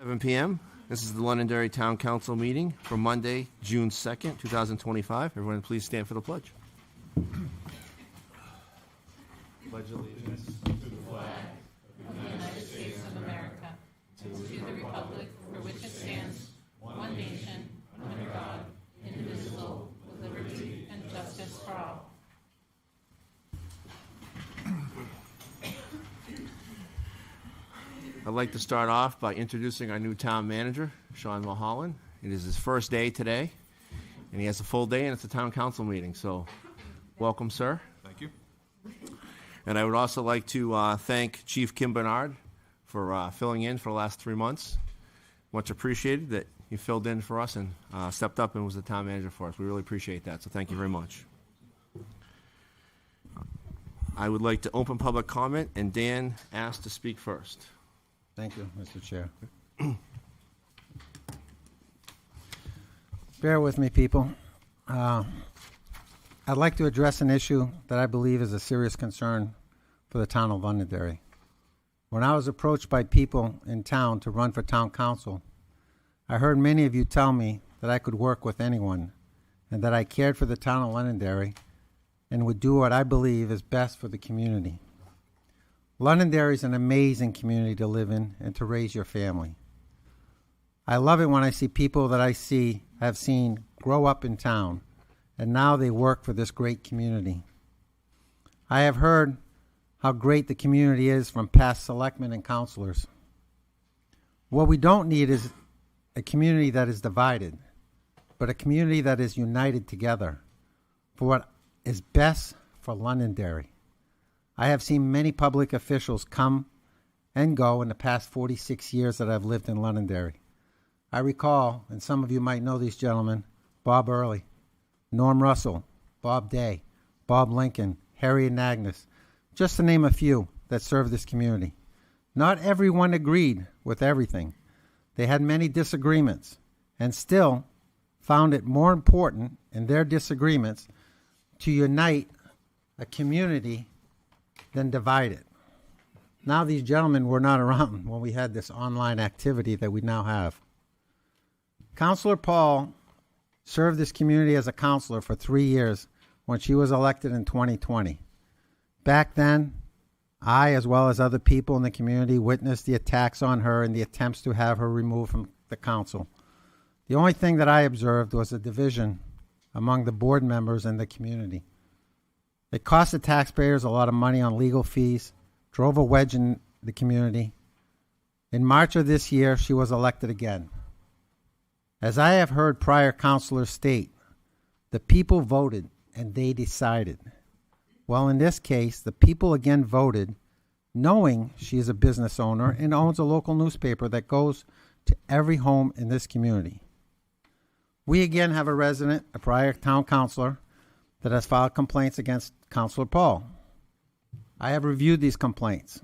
7 p.m. This is the Londonderry Town Council meeting for Monday, June 2nd, 2025. Everyone please stand for the pledge. Pledge allegiance to the flag of the United States of America, to the republic for which it stands, one nation, under God, indivisible, with liberty and justice for all. I'd like to start off by introducing our new town manager, Sean Mulholland. It is his first day today, and he has a full day, and it's a town council meeting. So, welcome, sir. Thank you. And I would also like to thank Chief Kim Bernard for filling in for the last 3 months. Much appreciated that he filled in for us and stepped up and was the town manager for us. We really appreciate that, so thank you very much. I would like to open public comment, and Dan asked to speak first. Thank you, Mr. Chair. Bear with me, people. I'd like to address an issue that I believe is a serious concern for the town of Londonderry. When I was approached by people in town to run for town council, I heard many of you tell me that I could work with anyone and that I cared for the town of Londonderry and would do what I believe is best for the community. Londonderry is an amazing community to live in and to raise your family. I love it when I see people that I have seen grow up in town, and now they work for this great community. I have heard how great the community is from past selectmen and councilors. What we don't need is a community that is divided, but a community that is united together for what is best for Londonderry. I have seen many public officials come and go in the past 46 years that I've lived in Londonderry. I recall, and some of you might know these gentlemen, Bob Early, Norm Russell, Bob Day, Bob Lincoln, Harry and Agnes, just to name a few that served this community. Not everyone agreed with everything. They had many disagreements and still found it more important in their disagreements to unite a community than divide it. Now these gentlemen were not around when we had this online activity that we now have. Councilor Paul served this community as a councilor for 3 years when she was elected in 2020. Back then, I, as well as other people in the community, witnessed the attacks on her and the attempts to have her removed from the council. The only thing that I observed was a division among the board members and the community. It cost the taxpayers a lot of money on legal fees, drove a wedge in the community. In March of this year, she was elected again. As I have heard prior councilors state, the people voted and they decided. Well, in this case, the people again voted, knowing she is a business owner and owns a local newspaper that goes to every home in this community. We again have a resident, a prior town councilor, that has filed complaints against Councilor Paul. I have reviewed these complaints,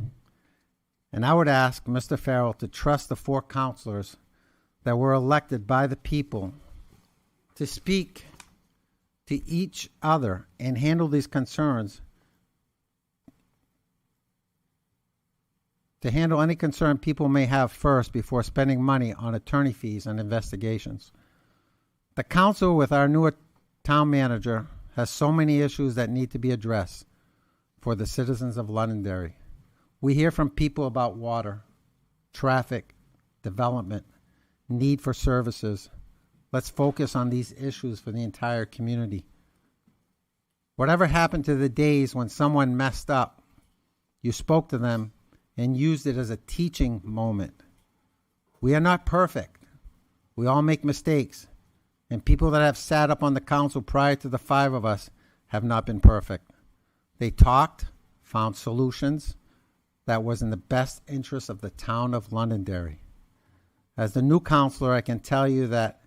and I would ask Mr. Farrell to trust the 4 councilors that were elected by the people to speak to each other and handle these concerns, to handle any concern people may have first before spending money on attorney fees and investigations. The council with our new town manager has so many issues that need to be addressed for the citizens of Londonderry. We hear from people about water, traffic, development, need for services. Let's focus on these issues for the entire community. Whatever happened to the days when someone messed up, you spoke to them and used it as a teaching moment. We are not perfect. We all make mistakes. And people that have sat up on the council prior to the 5 of us have not been perfect. They talked, found solutions that was in the best interest of the town of Londonderry. As the new councilor, I can tell you that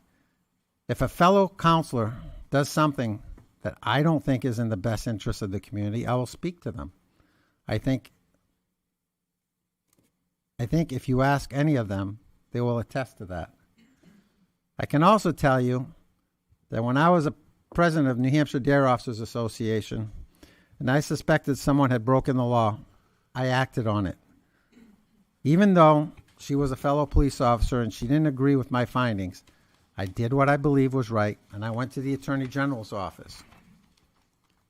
if a fellow councilor does something that I don't think is in the best interest of the community, I will speak to them. I think if you ask any of them, they will attest to that. I can also tell you that when I was a president of New Hampshire Dairy Officers Association, and I suspected someone had broken the law, I acted on it. Even though she was a fellow police officer and she didn't agree with my findings, I did what I believe was right, and I went to the Attorney General's office.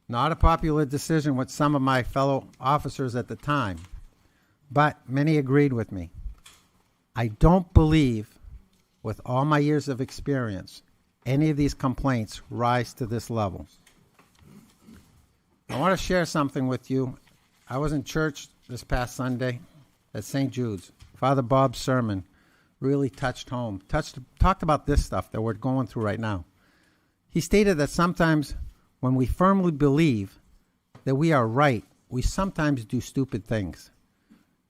Not a popular decision with some of my fellow officers at the time, but many agreed with me. I don't believe, with all my years of experience, any of these complaints rise to this level. I want to share something with you. I was in church this past Sunday at St. Jude's. Father Bob's sermon really touched home, talked about this stuff that we're going through right now. He stated that sometimes when we firmly believe that we are right, we sometimes do stupid things.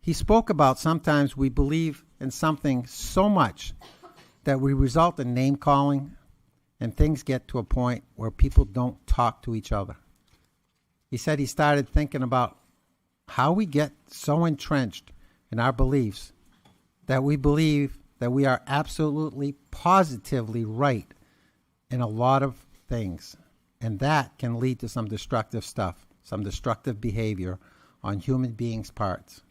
He spoke about sometimes we believe in something so much that we result in name calling and things get to a point where people don't talk to each other. He said he started thinking about how we get so entrenched in our beliefs that we believe that we are absolutely, positively right in a lot of things. And that can lead to some destructive stuff, some destructive behavior on human beings' parts.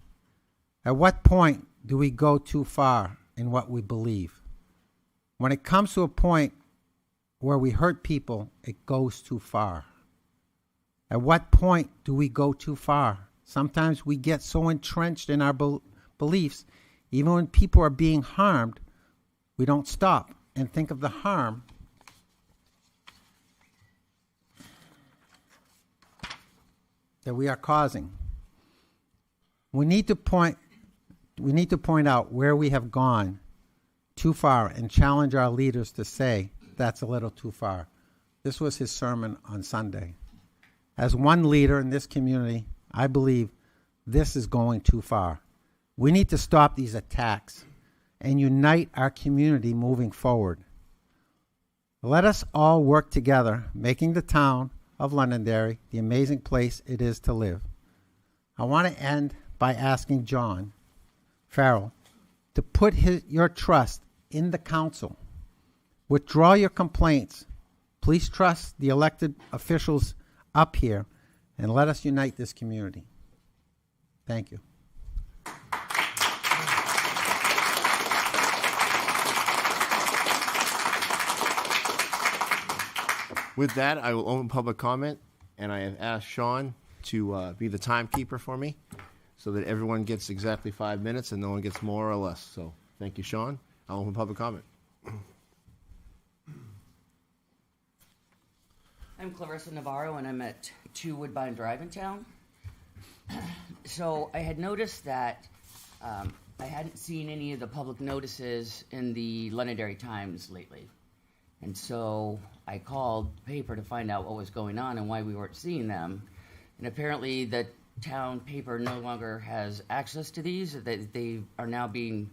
At what point do we go too far in what we believe? When it comes to a point where we hurt people, it goes too far. At what point do we go too far? Sometimes we get so entrenched in our beliefs, even when people are being harmed, we don't stop and think of the harm that we are causing. We need to point out where we have gone too far and challenge our leaders to say that's a little too far. This was his sermon on Sunday. As one leader in this community, I believe this is going too far. We need to stop these attacks and unite our community moving forward. Let us all work together, making the town of Londonderry the amazing place it is to live. I want to end by asking John Farrell to put your trust in the council. Withdraw your complaints. Please trust the elected officials up here and let us unite this community. Thank you. With that, I will open public comment, and I have asked Sean to be the timekeeper for me so that everyone gets exactly 5 minutes and no one gets more or less. So thank you, Sean. I'll open public comment. I'm Clarissa Navarro, and I'm at 2 Woodbine Drive in town. So I had noticed that I hadn't seen any of the public notices in the Londonderry Times lately. And so I called the paper to find out what was going on and why we weren't seeing them. And apparently the town paper no longer has access to these. They are now being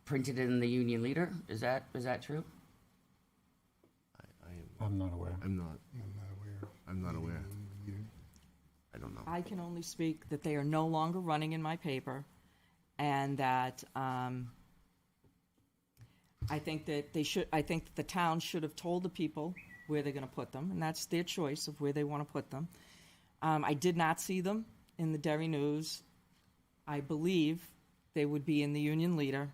printed in the Union Leader. Is that true? I'm not aware. I'm not aware. I don't know. I can only speak that they are no longer running in my paper, and that I think that the town should have told the people where they're going to put them, and that's their choice of where they want to put them. I did not see them in the Derry News. I believe they would be in the Union Leader,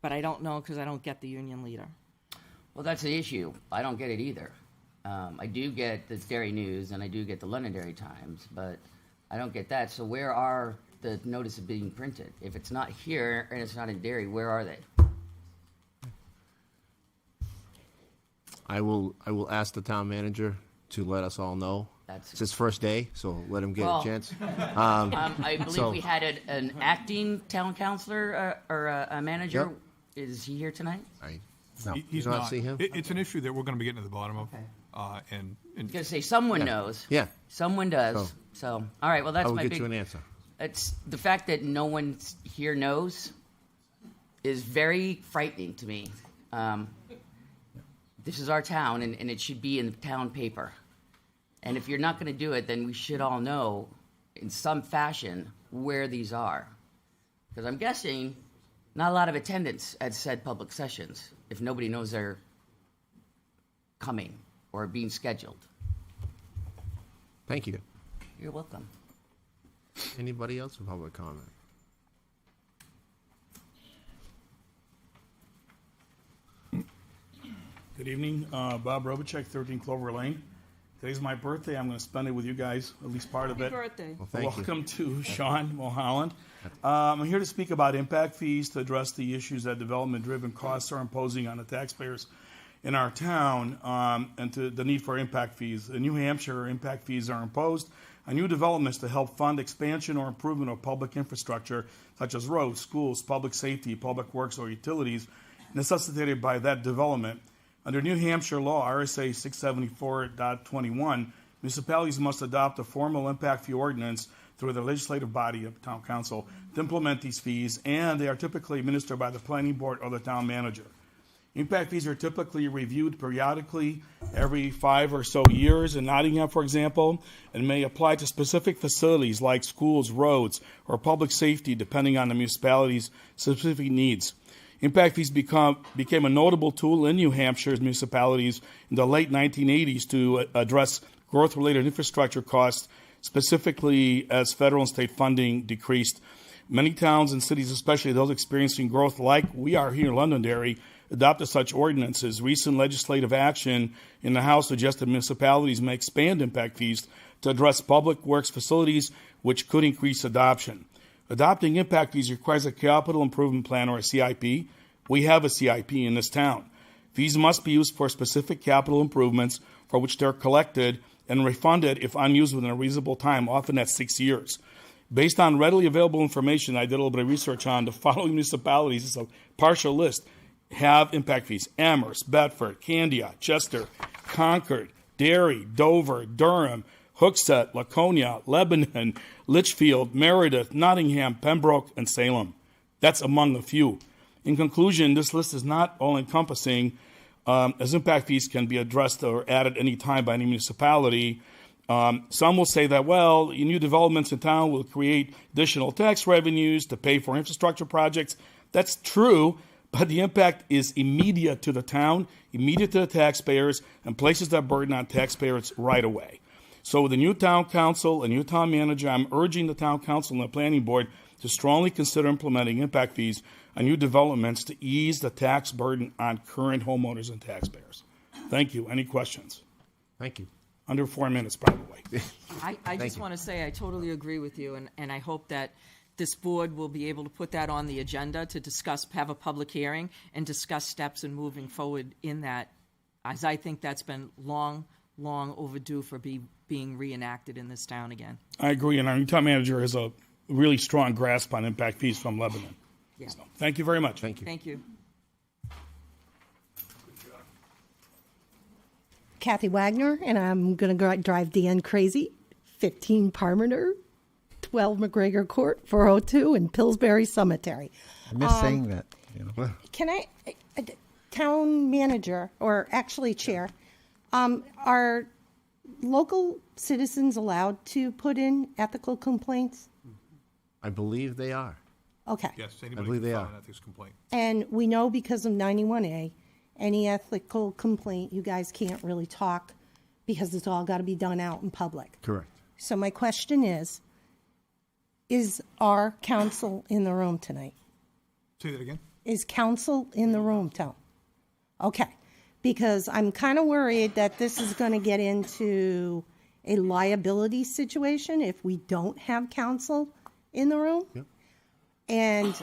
but I don't know because I don't get the Union Leader. Well, that's the issue. I don't get it either. I do get the Derry News and I do get the Londonderry Times, but I don't get that. So where are the notices being printed? If it's not here and it's not in Derry, where are they? I will ask the town manager to let us all know. It's his first day, so let him get a chance. I believe we had an acting town councilor or a manager. Yep. Is he here tonight? No. He's not not. see him? It's an issue that we're going to be getting to the bottom of. Okay. And I'm going to say someone knows. Yeah. Someone does. So, all right. Well, that's I will my get big. you an answer. It's the fact that no one here knows is very frightening to me. This is our town, and it should be in the town paper. And if you're not going to do it, then we should all know in some fashion where these are. Because I'm guessing not a lot of attendance at said public sessions if nobody knows they're coming or being scheduled. Thank you. You're welcome. Anybody else with public comment? Good evening, Bob Robichek, 13 Clover Lane. Today's my birthday. I'm going to spend it with you guys, at least part of Happy it. birthday. Well, thank you. Welcome to Sean Mulholland. I'm here to speak about impact fees to address the issues that development-driven costs are imposing on the taxpayers in our town, and to the need for impact fees. In New Hampshire, impact fees are imposed on new developments to help fund expansion or improvement of public infrastructure, such as roads, schools, public safety, public works, or utilities, necessitated by that development. Under New Hampshire law, RSA 674.21, municipalities must adopt a formal impact fee ordinance through the legislative body of Town Council to implement these fees, and they are typically administered by the planning board or the town manager. Impact fees are typically reviewed periodically every 5 or so years in Nottingham, for example, and may apply to specific facilities like schools, roads, or public safety, depending on the municipality's specific needs. Impact fees became a notable tool in New Hampshire's municipalities in the late 1980s to address growth-related infrastructure costs, specifically as federal and state funding decreased. Many towns and cities, especially those experiencing growth like we are here in Londonderry, adopted such ordinances. Recent legislative action in the House suggested municipalities may expand impact fees to address public works facilities, which could increase adoption. Adopting impact fees requires a capital improvement plan or a CIP. We have a CIP in this town. Fees must be used for specific capital improvements for which they're collected and refunded if unused within a reasonable time, often at 6 years. Based on readily available information, I did a little bit of research on the following municipalities. It's a partial list. Have impact fees: Amherst, Bedford, Candia, Chester, Concord, Derry, Dover, Durham, Hooksett, Laconia, Lebanon, Litchfield, Meredith, Nottingham, Pembroke, and Salem. That's among a few. In conclusion, this list is not all-encompassing, as impact fees can be addressed or added any time by any municipality. Some will say that, well, new developments in town will create additional tax revenues to pay for infrastructure projects. That's true, but the impact is immediate to the town, immediate to the taxpayers, and places that burden on taxpayers right away. So with the new town council and new town manager, I'm urging the town council and the planning board to strongly consider implementing impact fees on new developments to ease the tax burden on current homeowners and taxpayers. Thank you. Any questions? Thank you. Under 4 minutes, probably. I just want to say I totally agree with you, and I hope that this board will be able to put that on the agenda to discuss, have a public hearing, and discuss steps in moving forward in that, as I think that's been long overdue for being reenacted in this town again. I agree, and our new town manager has a really strong grasp on impact fees from Lebanon. Yeah. So, thank you very much. Thank you. Thank you. Kathy Wagner, and I'm going to drive Dan crazy. 15 Parmenter, 12 McGregor Court, 402, and Pillsbury Cemetery. I miss saying that. You know. Can I, town manager, or actually chair, are local citizens allowed to put in ethical complaints? I believe they are. Okay. Yes, anybody believe can they file are. an ethics complaint. And we know because of 91A, any ethical complaint, you guys can't really talk because it's all got to be done out in public. Correct. So my question is our council in the room tonight? Say that again? Is council in the room, Tom? Okay. Because I'm kind of worried that this is going to get into a liability situation if we don't have council in the room. Yep. And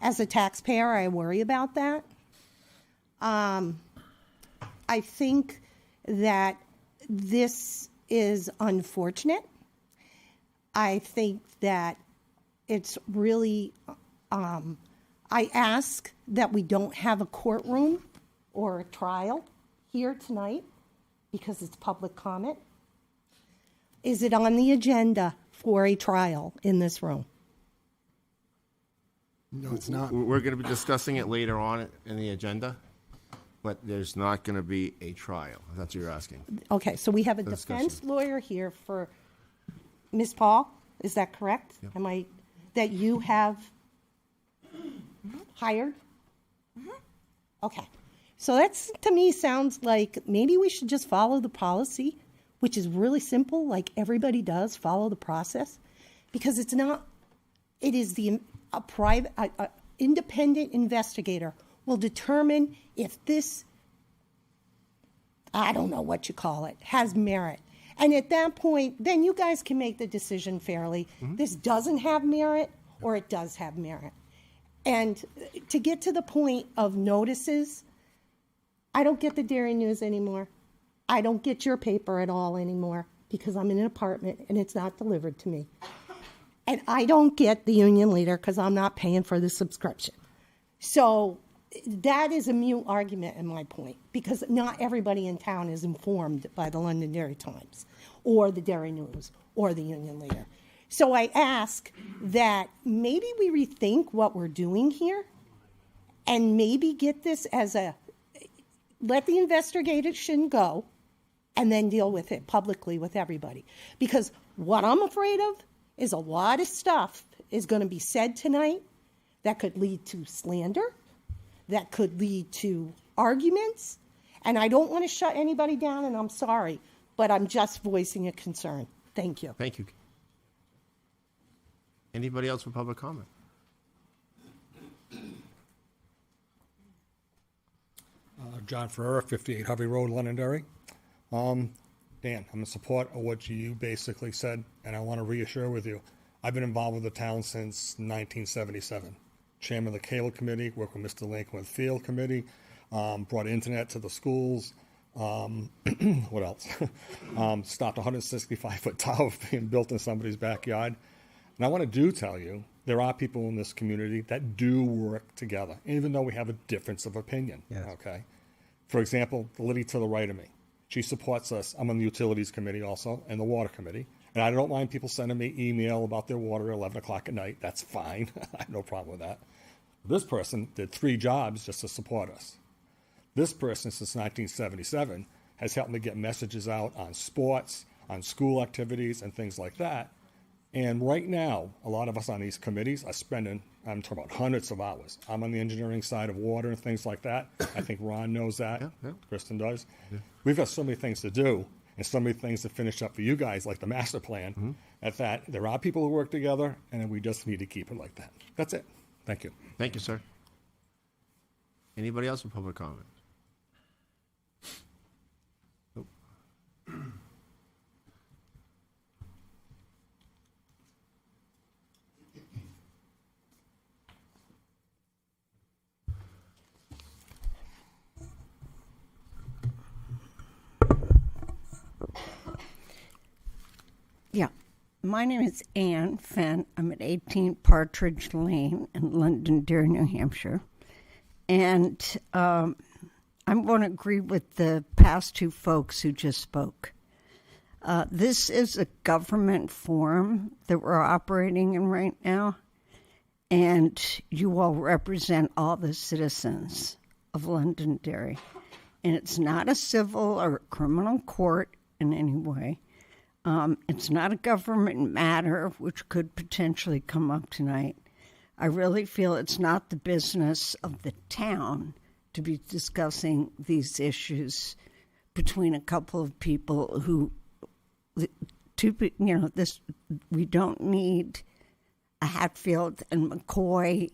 as a taxpayer, I worry about that. I think that this is unfortunate. I think that it's really, I ask that we don't have a courtroom or a trial here tonight because it's public comment. Is it on the agenda for a trial in this room? No, it's not. We're going to be discussing it later on in the agenda, but there's not going to be a trial. If that's what you're asking. Okay, so we have a Discussion. defense lawyer here for Ms. Paul, is that correct? Yep. Am I, that you have hired? Okay, so that's, to me, sounds like maybe we should just follow the policy, which is really simple, like everybody does, follow the process, because it's not, it is a private, independent investigator will determine if this I don't know what you call it, has merit. And at that point, then you guys can make the decision fairly. This doesn't have merit, or it does have merit. And to get to the point of notices, I don't get the Dairy News anymore. I don't get your paper at all anymore because I'm in an apartment and it's not delivered to me. And I don't get the Union Leader because I'm not paying for the subscription. So that is a mute argument in my point, because not everybody in town is informed by the London Dairy Times or the Dairy News or the Union Leader. So I ask that maybe we rethink what we're doing here and maybe get this as let the investigation go and then deal with it publicly with everybody. Because what I'm afraid of is a lot of stuff is going to be said tonight that could lead to slander, that could lead to arguments, and I don't want to shut anybody down, and I'm sorry, but I'm just voicing a concern. Thank you. Thank you. Anybody else for public comment? John Farrell, 58 Hovey Road, Londonderry. Dan, I'm in support of what you basically said, and I want to reassure with you, I've been involved with the town since 1977. Chairman of the Cable Committee, worked with Mr. Lincoln with Field Committee, brought internet to the schools. What else? Stopped a 165-foot tower being built in somebody's backyard. And I want to tell you, there are people in this community that do work together, even though we have a difference of opinion. Yes. Okay. For example, the lady to the right of me, she supports us. I'm on the Utilities Committee also, and the Water Committee. And I don't mind people sending me email about their water at 11 o'clock at night. That's fine. I have no problem with that. This person did 3 jobs just to support us. This person, since 1977, has helped me get messages out on sports, on school activities, and things like that. And right now, a lot of us on these committees are spending, I'm talking about hundreds of hours. I'm on the engineering side of water and things like that. I think Ron knows that. Yeah. Kristen does. Yeah. We've got so many things to do and so many things to finish up for you guys, like the master plan, at that there are people who work together, and we just need to keep it like that. That's it. Thank you. Thank you, sir. Anybody else for public comment? Nope. Yeah. My name is Ann Fenn. I'm at 18 Partridge Lane in Londonderry, New Hampshire. And I'm going to agree with the past 2 folks who just spoke. This is a government forum that we're operating in right now. And you all represent all the citizens of Londonderry. And it's not a civil or criminal court in any way. It's not a government matter, which could potentially come up tonight. I really feel it's not the business of the town to be discussing these issues between a couple of people who, we don't need a Hatfield and McCoy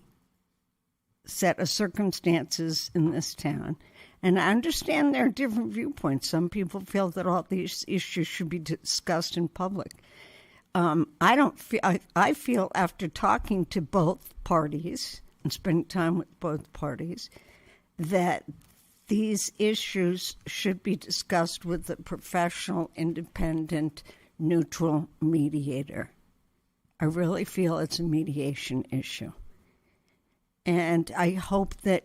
set of circumstances in this town. And I understand there are different viewpoints. Some people feel that all these issues should be discussed in public. I feel after talking to both parties and spending time with both parties that these issues should be discussed with a professional, independent, neutral mediator. I really feel it's a mediation issue. And I hope that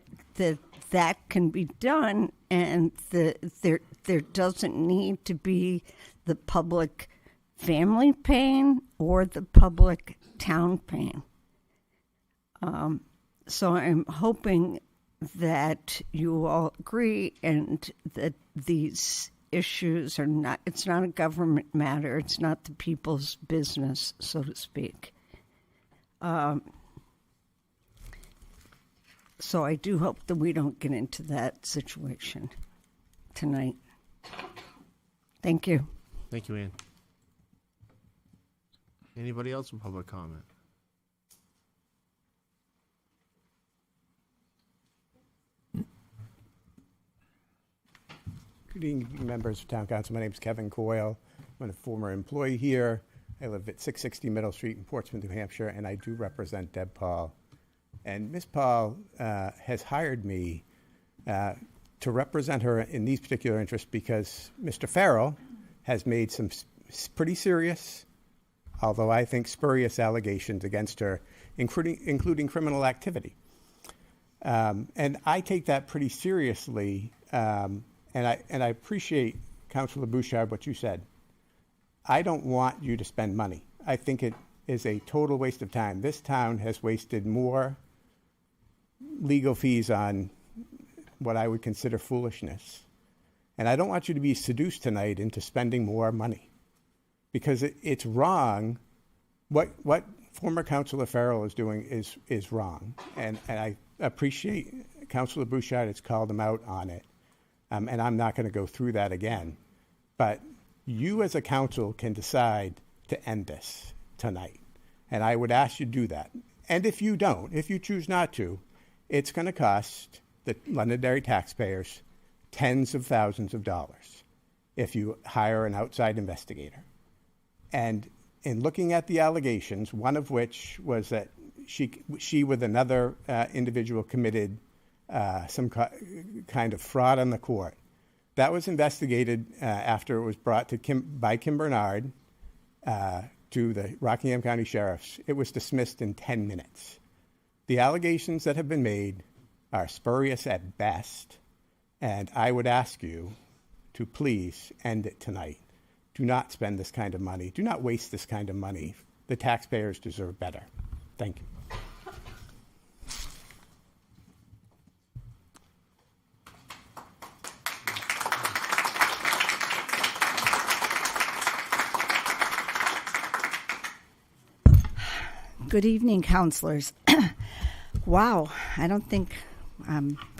can be done, and there doesn't need to be the public family pain or the public town pain. So I'm hoping that you all agree and that these issues are not, it's not a government matter, it's not the people's business, so to speak. So I do hope that we don't get into that situation tonight. Thank you. Thank you, Ann. Anybody else with public comment? Good evening, members of Town Council. My name is Kevin Coyle. I'm a former employee here. I live at 660 Middle Street in Portsmouth, New Hampshire, and I do represent Deb Paul. And Ms. Paul has hired me to represent her in these particular interests because Mr. Farrell has made some pretty serious, although I think spurious, allegations against her, including criminal activity. And I take that pretty seriously, and I appreciate, Councilor Bouchard, what you said. I don't want you to spend money. I think it is a total waste of time. This town has wasted more legal fees on what I would consider foolishness. And I don't want you to be seduced tonight into spending more money because it's wrong. What former Councilor Farrell is doing is wrong. And I appreciate Councilor Bouchard has called him out on it. And I'm not going to go through that again. But you as a council can decide to end this tonight. And I would ask you to do that. And if you don't, if you choose not to, it's going to cost the Londonderry taxpayers tens of thousands of dollars if you hire an outside investigator. And in looking at the allegations, one of which was that she with another individual committed some kind of fraud on the court. That was investigated after it was brought to by Kim Bernard to the Rockingham County Sheriff's. It was dismissed in 10 minutes. The allegations that have been made are spurious at best, and I would ask you to please end it tonight. Do not spend this kind of money. Do not waste this kind of money. The taxpayers deserve better. Thank you. Good evening, councilors. Wow, I don't think,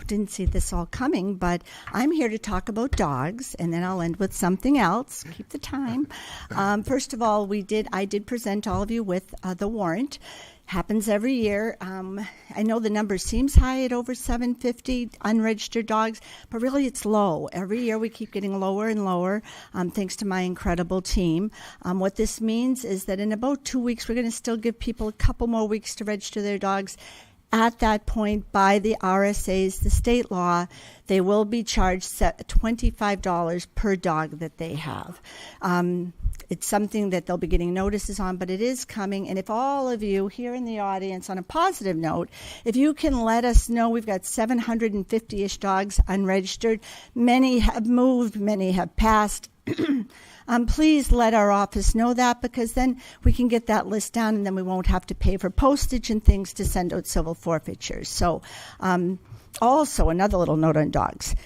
didn't see this all coming, but I'm here to talk about dogs, and then I'll end with something else. Keep the time. First of all, I did present all of you with the warrant. Happens every year. I know the number seems high at over 750 unregistered dogs, but really it's low. Every year we keep getting lower and lower, thanks to my incredible team. What this means is that in about 2 weeks, we're going to still give people a couple more weeks to register their dogs. At that point, by the RSAs, the state law, they will be charged $25 per dog that they have. It's something that they'll be getting notices on, but it is coming. And if all of you here in the audience, on a positive note, if you can let us know, we've got 750-ish dogs unregistered. Many have moved, many have passed. Please let our office know that, because then we can get that list down, and then we won't have to pay for postage and things to send out civil forfeitures. So also, another little note on dogs.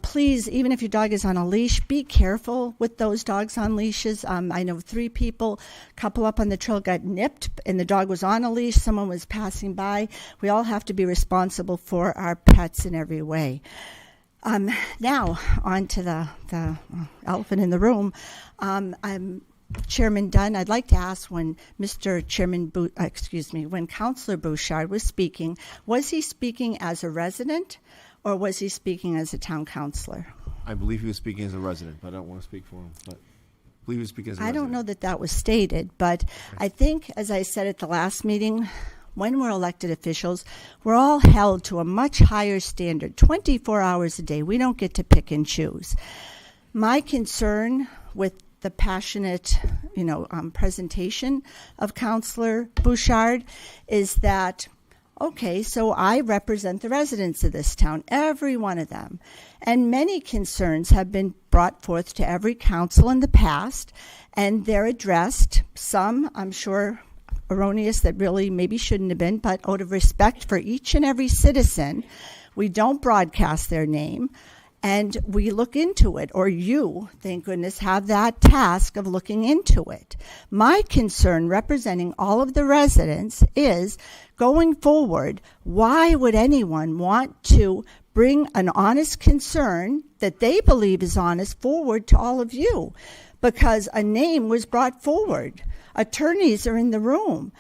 Please, even if your dog is on a leash, be careful with those dogs on leashes. I know 3 people, a couple up on the trail got nipped, and the dog was on a leash. Someone was passing by. We all have to be responsible for our pets in every way. Now, on to the elephant in the room. I'm Chairman Dunn. I'd like to ask, when when Councilor Bouchard was speaking, was he speaking as a resident or was he speaking as a town councilor? I believe he was speaking as a resident, but I don't want to speak for him. But I believe he was speaking as a resident. I don't know that was stated, but I think, as I said at the last meeting, when we're elected officials, we're all held to a much higher standard, 24 hours a day. We don't get to pick and choose. My concern with the passionate, presentation of Councilor Bouchard is that, okay, so I represent the residents of this town, every one of them, and many concerns have been brought forth to every council in the past, and they're addressed. Some, I'm sure, erroneous that really maybe shouldn't have been, but out of respect for each and every citizen, we don't broadcast their name. And we look into it, or you, thank goodness, have that task of looking into it. My concern, representing all of the residents, is going forward, why would anyone want to bring an honest concern that they believe is honest forward to all of you? Because a name was brought forward. Attorneys are in the room.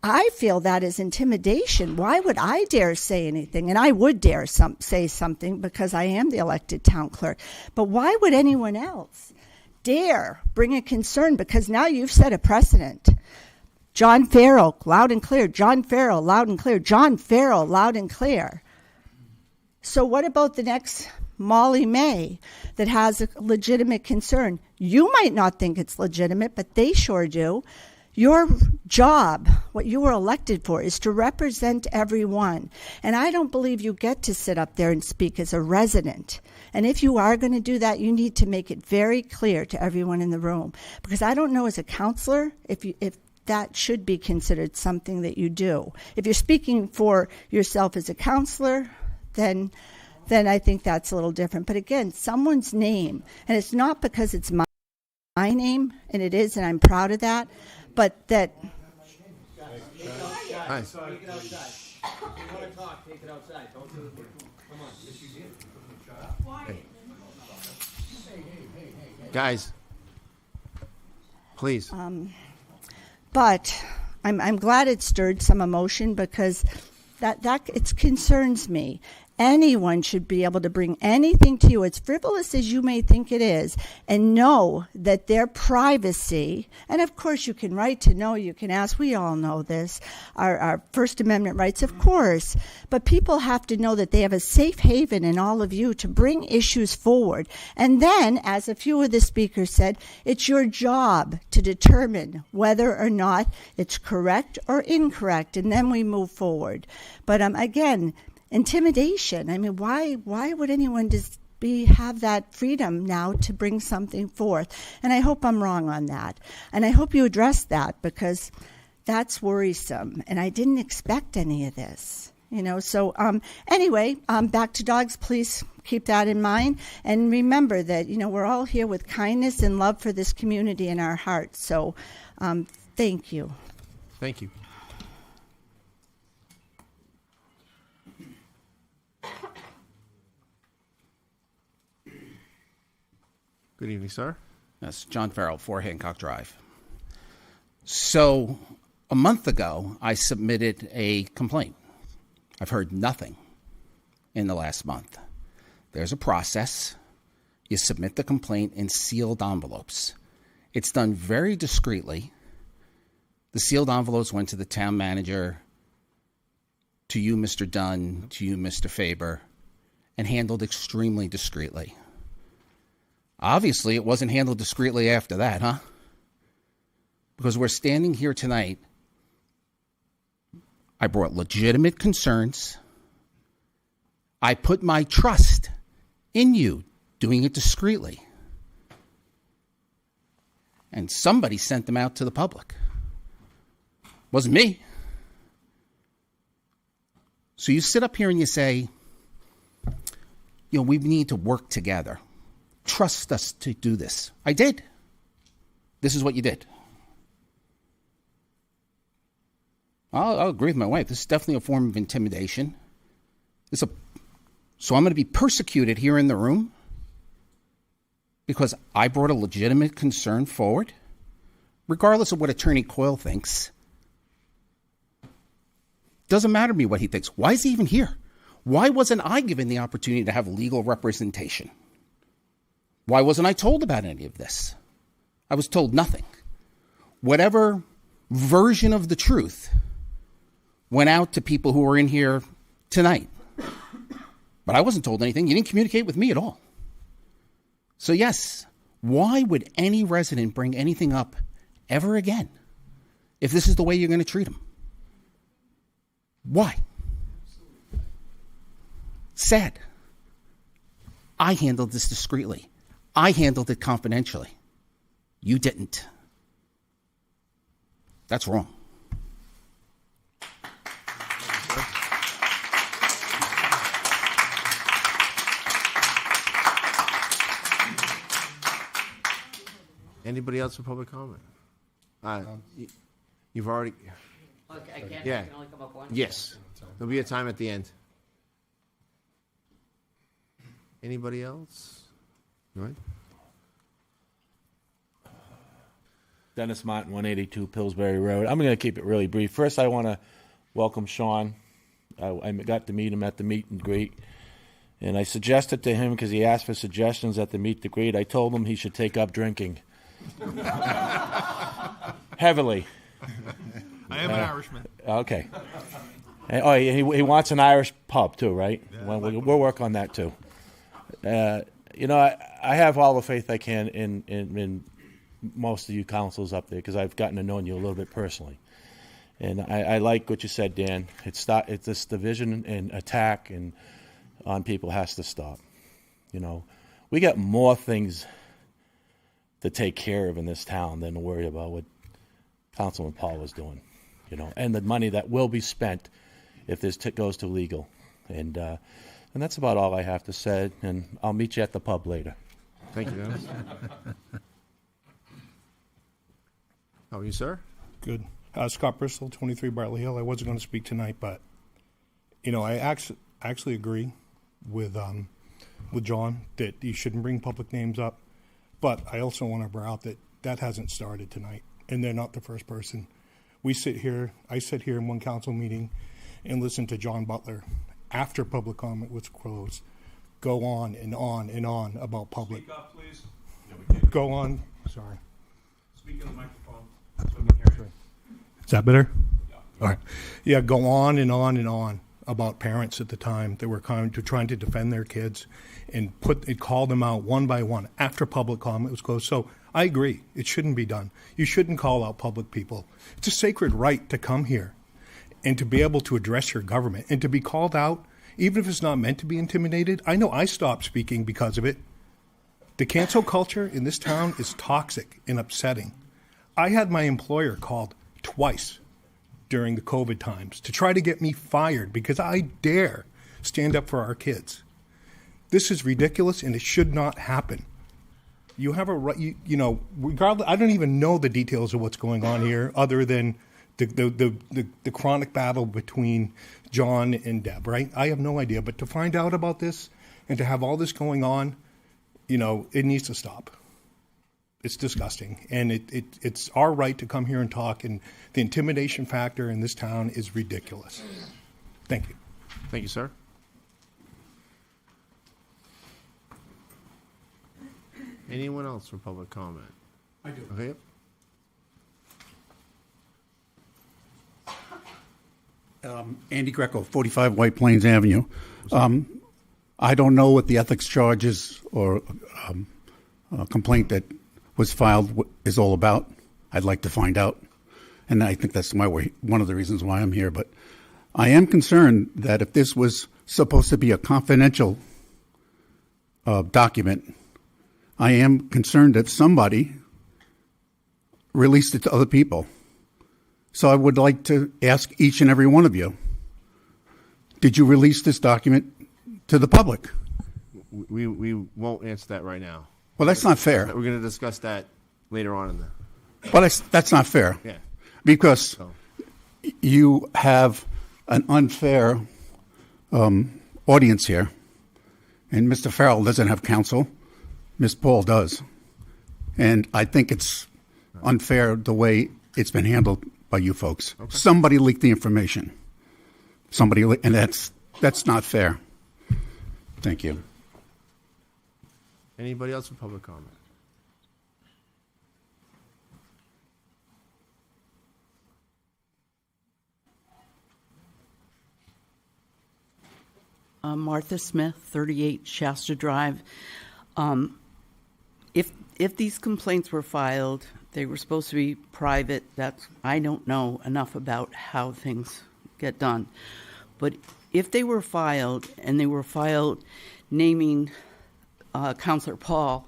I feel that is intimidation. Why would I dare say anything? And I would dare say something because I am the elected town clerk. But why would anyone else dare bring a concern? Because now you've set a precedent. John Farrell, loud and clear. John Farrell, loud and clear. John Farrell, loud and clear. So what about the next Molly May that has a legitimate concern? You might not think it's legitimate, but they sure do. Your job, what you were elected for, is to represent everyone. And I don't believe you get to sit up there and speak as a resident. And if you are going to do that, you need to make it very clear to everyone in the room. Because I don't know as a counselor if that should be considered something that you do. If you're speaking for yourself as a counselor, then I think that's a little different. But again, someone's name, and it's not because it's my name, and it is, and I'm proud of that, but that... Hi. Take it outside. If you want to talk, take it outside. Don't do it here. Come on. Hey. Guys, please. But I'm glad it stirred some emotion because that it concerns me. Anyone should be able to bring anything to you, as frivolous as you may think it is, and know that their privacy, and of course you can write to know, you can ask, we all know this, our First Amendment rights, of course, but people have to know that they have a safe haven in all of you to bring issues forward. And then, as a few of the speakers said, it's your job to determine whether or not it's correct or incorrect, and then we move forward. But again, intimidation. I mean, why would anyone just have that freedom now to bring something forth? And I hope I'm wrong on that. And I hope you address that because that's worrisome. And I didn't expect any of this. So anyway, back to dogs, please keep that in mind. And remember that, we're all here with kindness and love for this community in our hearts. So thank you. Thank you. Good evening, sir. Yes, John Farrell, 4 Hancock Drive. So, a month ago, I submitted a complaint. I've heard nothing in the last month. There's a process. You submit the complaint in sealed envelopes. It's done very discreetly. The sealed envelopes went to the town manager, to you, Mr. Dunn, to you, Mr. Faber, and handled extremely discreetly. Obviously, it wasn't handled discreetly after that, huh? Because we're standing here tonight. I brought legitimate concerns. I put my trust in you doing it discreetly. And somebody sent them out to the public. Wasn't me. So you sit up here and you say, we need to work together. Trust us to do this. I did. This is what you did. I'll agree with my wife. This is definitely a form of intimidation. So I'm going to be persecuted here in the room because I brought a legitimate concern forward, regardless of what Attorney Coyle thinks. Doesn't matter to me what he thinks. Why is he even here? Why wasn't I given the opportunity to have legal representation? Why wasn't I told about any of this? I was told nothing. Whatever version of the truth went out to people who were in here tonight. But I wasn't told anything. You didn't communicate with me at all. So yes, why would any resident bring anything up ever again if this is the way you're going to treat them? Why? Sad. I handled this discreetly. I handled it confidentially. You didn't. That's wrong. Anybody else for public comment? You've already... Okay, I can't. Yeah. I can only come up once? Yes. There'll be a time at the end. Anybody else? All right. Dennis Martin, 182 Pillsbury Road. I'm going to keep it really brief. First, I want to welcome Sean. I got to meet him at the meet and greet. And I suggested to him, because he asked for suggestions at the meet and greet, I told him he should take up drinking. Heavily. I am an Irishman. Okay. And, he wants an Irish pub, too, right? Yeah, we'll work on that, too. I have all the faith I can in most of you councils up there, because I've gotten to know you a little bit personally. And I like what you said, Dan. It's this division and attack and on people has to stop. We got more things to take care of in this town than to worry about what Councilman Paul is doing, and the money that will be spent if this goes to legal. And that's about all I have to say, and I'll meet you at the pub later. Thank you, Dennis. How are you, sir? Good. Scott Bristol, 23 Bartley Hill. I wasn't going to speak tonight, but, I actually agree with John that you shouldn't bring public names up. But I also want to bear out that hasn't started tonight, and they're not the first person. I sit here in one council meeting and listen to John Butler after public comment was closed go on and on and on about public. Speak up, please. Go on. Sorry. Speak in the microphone so we can hear you. Is that better? Yeah. All right. Yeah, go on and on and on about parents at the time that were trying to defend their kids and call them out one by one after public comment was closed. So I agree. It shouldn't be done. You shouldn't call out public people. It's a sacred right to come here and to be able to address your government and to be called out, even if it's not meant to be intimidated. I know I stopped speaking because of it. The cancel culture in this town is toxic and upsetting. I had my employer called twice during the COVID times to try to get me fired because I dare stand up for our kids. This is ridiculous and it should not happen. You have a right, regardless, I don't even know the details of what's going on here other than the chronic battle between John and Deb, right? I have no idea, but to find out about this and to have all this going on, it needs to stop. It's disgusting, and it's our right to come here and talk, and the intimidation factor in this town is ridiculous. Thank you. Thank you, sir. Anyone else for public comment? I do. Okay. Andy Greco, 45 White Plains Avenue. I don't know what the ethics charges or complaint that was filed is all about. I'd like to find out. And I think that's one of the reasons why I'm here. But I am concerned that if this was supposed to be a confidential document, I am concerned that somebody released it to other people. So I would like to ask each and every one of you, did you release this document to the public? We won't answer that right now. Well, that's not fair. We're going to discuss that later on in the... But that's not fair. Yeah. Because you have an unfair audience here, and Mr. Farrell doesn't have counsel. Ms. Paul does. And I think it's unfair the way it's been handled by you folks. Okay. Somebody leaked the information. And that's not fair. Thank you. Anybody else for public comment? Martha Smith, 38 Shasta Drive. If these complaints were filed, they were supposed to be private. I don't know enough about how things get done. But if they were filed, and they were filed naming Councilor Paul,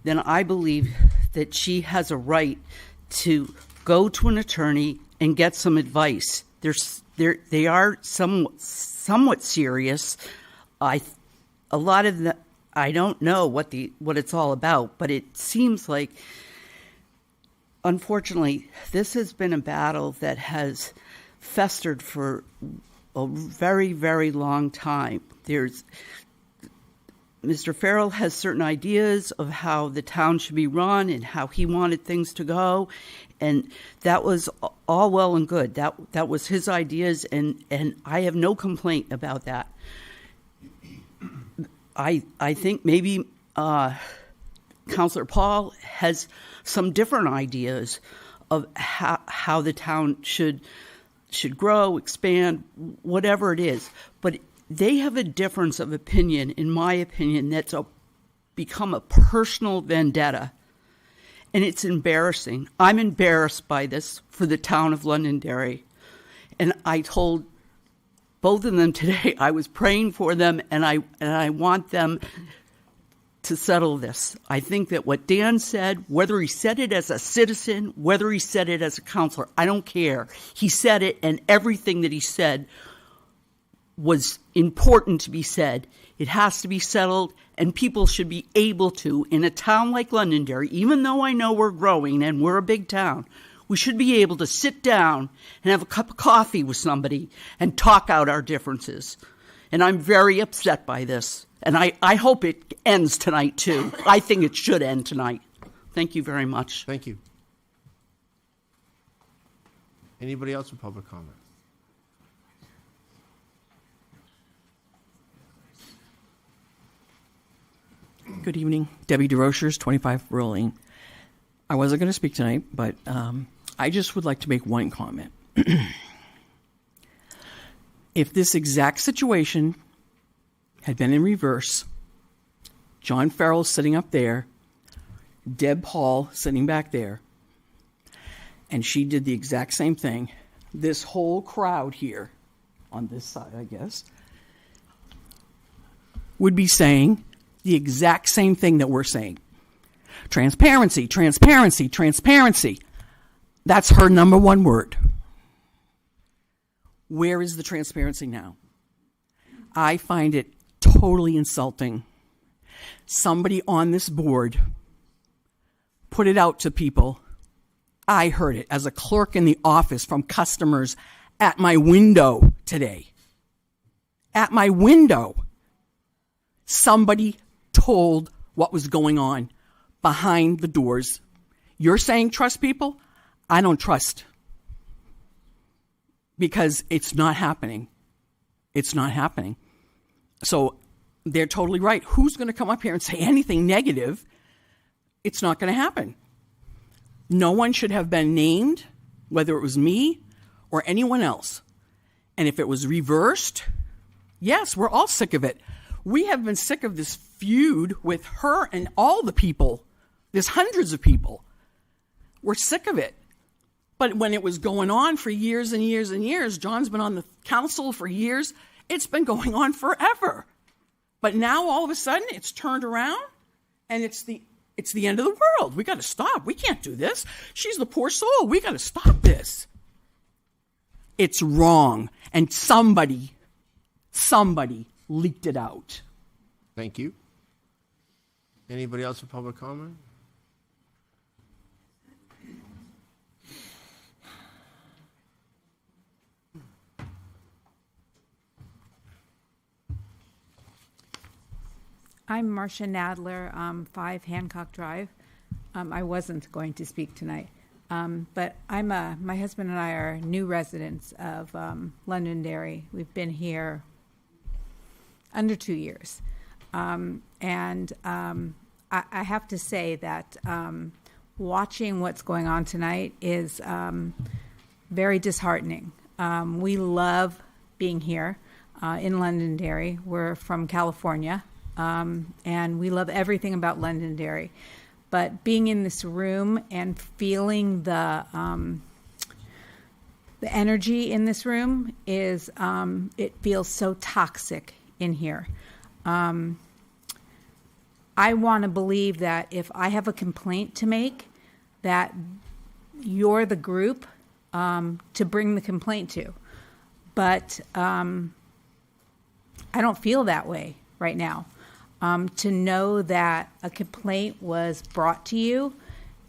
then I believe that she has a right to go to an attorney and get some advice. They are somewhat serious. A lot of the, I don't know what it's all about, but it seems like, unfortunately, this has been a battle that has festered for a very, very long time. Mr. Farrell has certain ideas of how the town should be run and how he wanted things to go, and that was all well and good. That was his ideas, and I have no complaint about that. I think maybe Councilor Paul has some different ideas of how the town should grow, expand, whatever it is. But they have a difference of opinion, in my opinion, that's become a personal vendetta. And it's embarrassing. I'm embarrassed by this for the town of Londonderry. And I told both of them today I was praying for them, and I want them to settle this. I think that what Dan said, whether he said it as a citizen, whether he said it as a counselor, I don't care. He said it, and everything that he said was important to be said. It has to be settled, and people should be able to, in a town like Londonderry, even though I know we're growing and we're a big town, we should be able to sit down and have a cup of coffee with somebody and talk out our differences. And I'm very upset by this. And I hope it ends tonight, too. I think it should end tonight. Thank you very much. Thank you. Anybody else with public comment? Good evening. Debbie DeRochers, 25 Rolling. I wasn't going to speak tonight, but I just would like to make one comment. If this exact situation had been in reverse, John Farrell sitting up there, Deb Paul sitting back there, and she did the exact same thing, this whole crowd here, on this side, I guess, would be saying the exact same thing that we're saying. Transparency, transparency, transparency. That's her number one word. Where is the transparency now? I find it totally insulting. Somebody on this board put it out to people. I heard it as a clerk in the office from customers at my window today. At my window. Somebody told what was going on behind the doors. You're saying trust people? I don't trust. Because it's not happening. It's not happening. So they're totally right. Who's going to come up here and say anything negative? It's not going to happen. No one should have been named, whether it was me or anyone else. And if it was reversed, yes, we're all sick of it. We have been sick of this feud with her and all the people. There's hundreds of people. We're sick of it. But when it was going on for years and years and years, John's been on the council for years, it's been going on forever. But now all of a sudden it's turned around and it's the end of the world. We got to stop. We can't do this. She's the poor soul. We got to stop this. It's wrong. And somebody leaked it out. Thank you. Anybody else with public comment? I'm Marcia Nadler, 5 Hancock Drive. I wasn't going to speak tonight, but my husband and I are new residents of Londonderry. We've been here under 2 years. I have to say that watching what's going on tonight is very disheartening. We love being here in Londonderry. We're from California. And we love everything about Londonderry. But being in this room and feeling the energy in this room is, it feels so toxic in here. I want to believe that if I have a complaint to make, that you're the group to bring the complaint to. But I don't feel that way right now. To know that a complaint was brought to you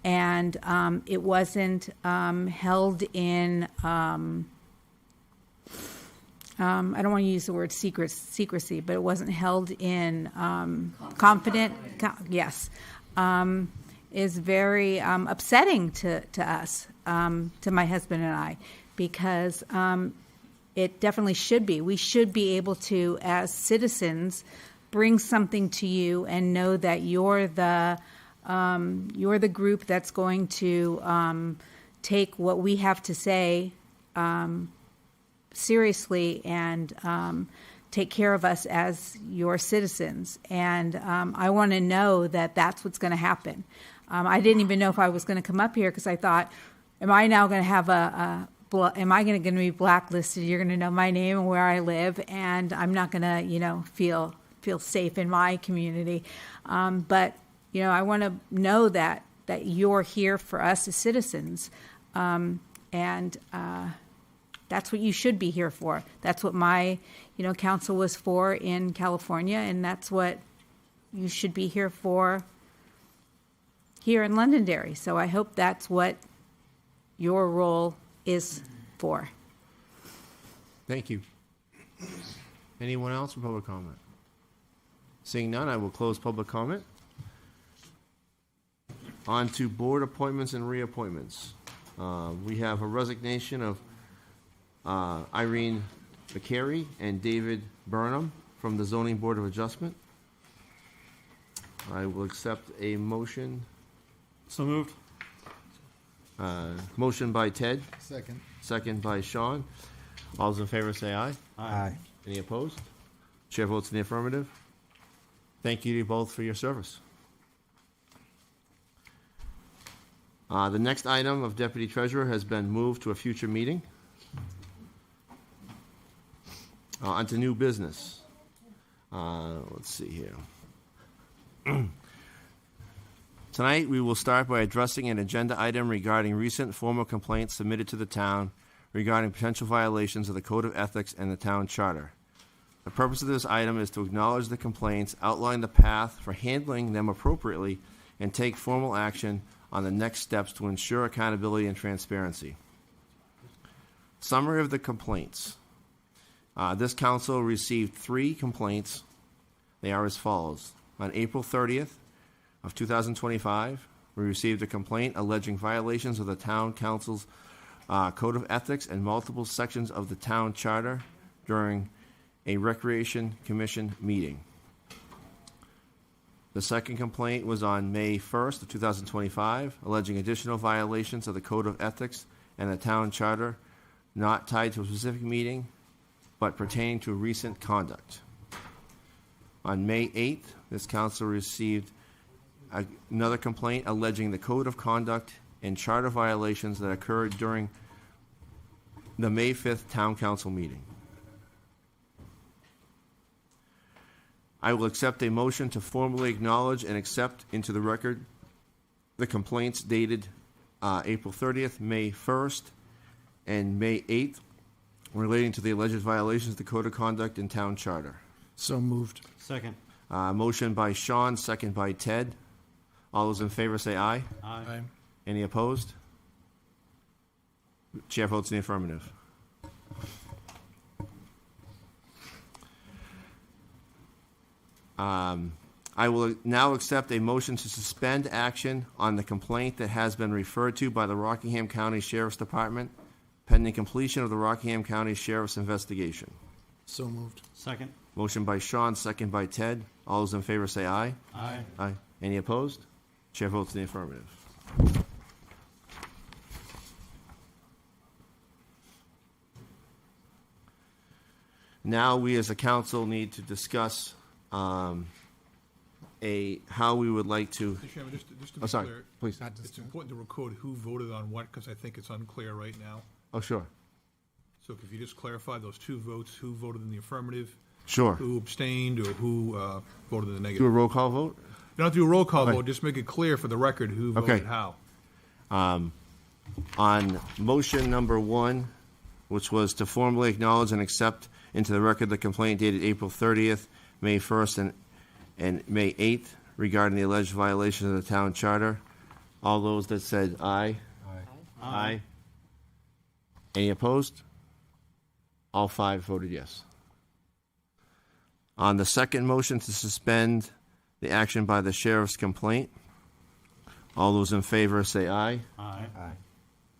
and it wasn't held in, I I don't want to use the word secrecy, but it wasn't held in confident. Yes, is very upsetting to us, to my husband and I, because it definitely should be. We should be able to, as citizens, bring something to you and know that you're the group that's going to take what we have to say seriously and take care of us as your citizens. And I want to know that that's what's going to happen. I didn't even know if I was going to come up here because I thought, am I now going to have am I going to be blacklisted? You're going to know my name and where I live, and I'm not going to, feel safe in my community. But I want to know that you're here for us as citizens, and that's what you should be here for. That's what my, council was for in California, and that's what you should be here for here in Londonderry. So I hope that's what your role is for. Thank you. Anyone else for public comment? Seeing none, I will close public comment. On to board appointments and reappointments. We have a resignation of Irene McCary and David Burnham from the Zoning Board of Adjustment. I will accept a motion. So moved. Motion by Ted. Second. Second by Sean. All those in favor say aye. Aye. Any opposed? Chair votes in the affirmative. Thank you to you both for your service. The next item of Deputy Treasurer has been moved to a future meeting. On to new business. Let's see here. Tonight, we will start by addressing an agenda item regarding recent formal complaints submitted to the town regarding potential violations of the Code of Ethics and the town charter. The purpose of this item is to acknowledge the complaints, outline the path for handling them appropriately, and take formal action on the next steps to ensure accountability and transparency. Summary of the complaints. This council received 3 complaints. They are as follows. On April 30th of 2025, we received a complaint alleging violations of the town council's Code of Ethics and multiple sections of the town charter during a Recreation Commission meeting. The second complaint was on May 1st of 2025, alleging additional violations of the Code of Ethics and the town charter not tied to a specific meeting, but pertaining to recent conduct. On May 8th, this council received another complaint alleging the Code of Conduct and charter violations that occurred during the May 5th Town Council meeting. I will accept a motion to formally acknowledge and accept into the record the complaints dated April 30th, May 1st, and May 8th relating to the alleged violations of the Code of Conduct and Town Charter. So moved. Second. Motion by Sean, second by Ted. All those in favor say aye. Aye. Any opposed? Chair votes in the affirmative. I will now accept a motion to suspend action on the complaint that has been referred to by the Rockingham County Sheriff's Department pending completion of the Rockingham County Sheriff's investigation. So moved. Second. Motion by Sean, second by Ted. All those in favor say aye. Aye. Aye. Any opposed? Chair votes in the affirmative. Now we as a council need to discuss how we would like to. Mr. Chairman, just to Oh, be sorry. clear, Please. it's important to record who voted on what, because I think it's unclear right now. Oh, sure. So if you just clarify those 2 votes, who voted in the affirmative? Sure. Who abstained, or who voted in the negative? Do a roll call vote? You don't have to do a roll call Okay. vote, just make it clear for the record who voted Okay. how. On motion number 1, which was to formally acknowledge and accept into the record the complaint dated April 30th, May 1st, and May 8th regarding the alleged violations of the town charter. All those that said aye? Aye. Any opposed? All 5 voted yes. On the second motion to suspend the action by the sheriff's complaint, all those in favor say aye. Aye.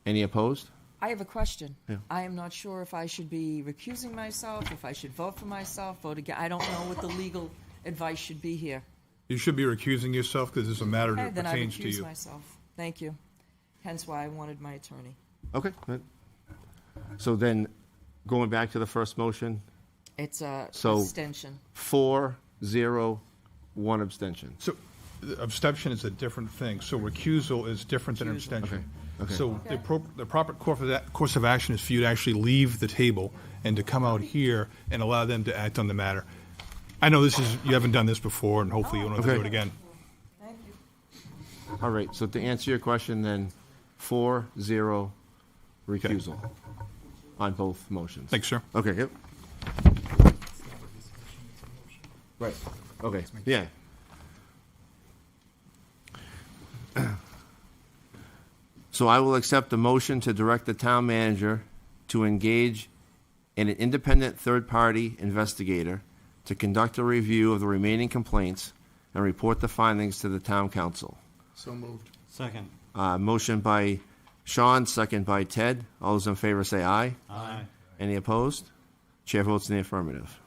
Any opposed? I have a question. Yeah. I am not sure if I should be recusing myself, if I should vote for myself, vote again. I don't know what the legal advice should be here. You should be recusing yourself because it's a matter Okay, that then I pertains to recuse you. myself. Thank you. Hence why I wanted my attorney. Okay. Good. So then, going back to the first motion, It's a so abstention. 4, 0, 1 abstention. So abstention is a different thing. So recusal is different than abstention. Okay. So the proper course of action is for you to actually leave the table and to come out here and allow them to act on the matter. I know you haven't done this before, and hopefully you don't have to do it again. Thank you. All right. So to answer your question, then 4, 0 recusal on both motions. Thanks, sir. Okay. Yep. Right. Okay. Yeah. So I will accept the motion to direct the town manager to engage in an independent third-party investigator to conduct a review of the remaining complaints and report the findings to the town council. So moved. Second. Motion by Sean, second by Ted. All those in favor say aye. Aye. Any opposed? Chair votes in the affirmative.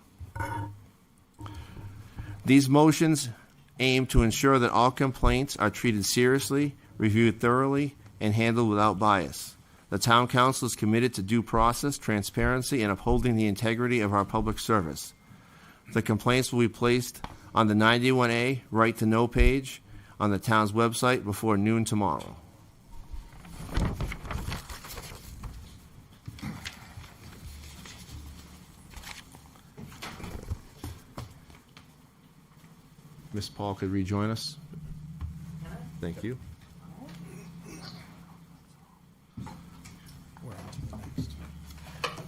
These motions aim to ensure that all complaints are treated seriously, reviewed thoroughly, and handled without bias. The town council is committed to due process, transparency, and upholding the integrity of our public service. The complaints will be placed on the 91A Right to Know page on the town's website before noon tomorrow. Ms. Paul could rejoin us. Thank you.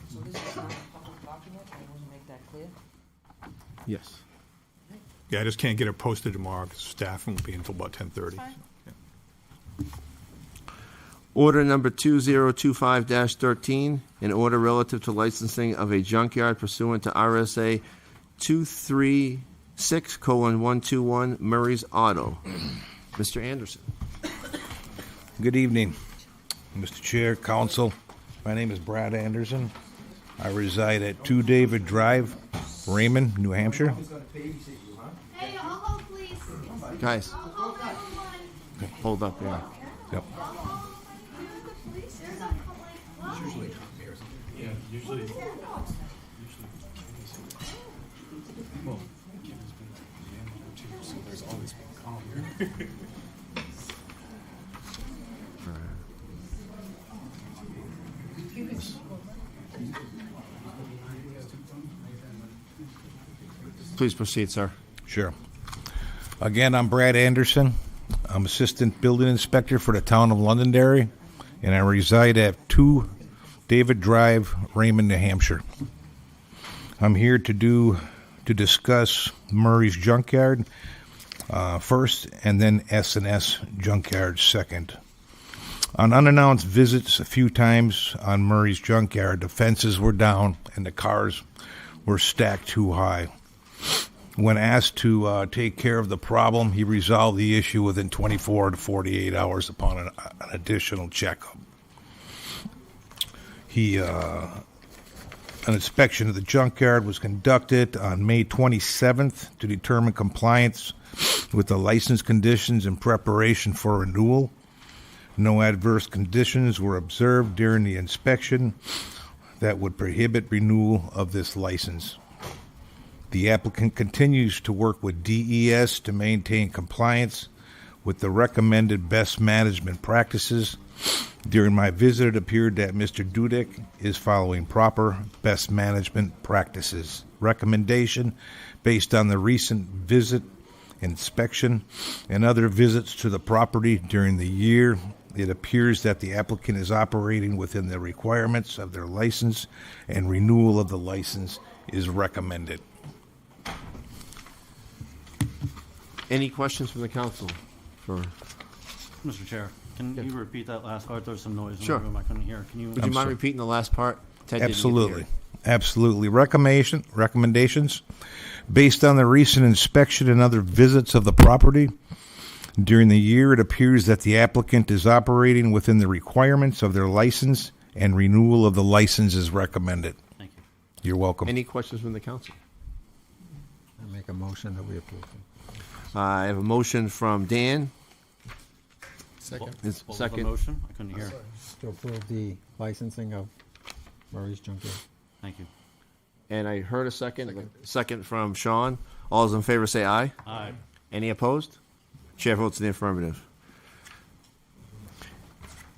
So this is not a public document? I want to make that clear. Yes. Yeah, I just can't get it posted tomorrow because staff won't be until about 10:30. Order number 2025-13, an order relative to licensing of a junkyard pursuant to RSA 236:121 Murray's Auto. Mr. Anderson. Good evening, Mr. Chair, Council. My name is Brad Anderson. I reside at 2 David Drive, Raymond, New Hampshire. Hey, I'll hold, please. Guys. I'll hold everyone. Hold up here. Yep. There's always been calm here. Please proceed, sir. Sure. Again, I'm Brad Anderson. I'm Assistant Building Inspector for the Town of Londonderry, and I reside at 2 David Drive, Raymond, New Hampshire. I'm here to discuss Murray's Junkyard first, and then S&S Junkyard second. On unannounced visits a few times on Murray's Junkyard, the fences were down and the cars were stacked too high. When asked to take care of the problem, he resolved the issue within 24 to 48 hours upon an additional checkup. An inspection of the junkyard was conducted on May 27th to determine compliance with the license conditions in preparation for renewal. No adverse conditions were observed during the inspection that would prohibit renewal of this license. The applicant continues to work with DES to maintain compliance with the recommended best management practices. During my visit, it appeared that Mr. Dudek is following proper best management practices. Recommendation based on the recent visit, inspection, and other visits to the property during the year, it appears that the applicant is operating within the requirements of their license, and renewal of the license is recommended. Any questions from the council? Mr. Chair, can you repeat that last part? There was some noise in Sure. the room I couldn't hear. Would you mind repeating the last part? Ted didn't Absolutely. Absolutely. Recommendations. Based on the recent inspection and other visits of the property, during the year it appears that the applicant is operating within the requirements of their license, and renewal of the license is recommended. Thank you. You're welcome. Any questions from the council? I make a motion that we approve it. I have a motion from Dan. Second. It's What was the second. motion? I couldn't hear. To approve the licensing of Murray's Junkyard. Thank you. And I heard a second. Second from Sean. All those in favor say aye. Aye. Any opposed? Chair votes in the affirmative.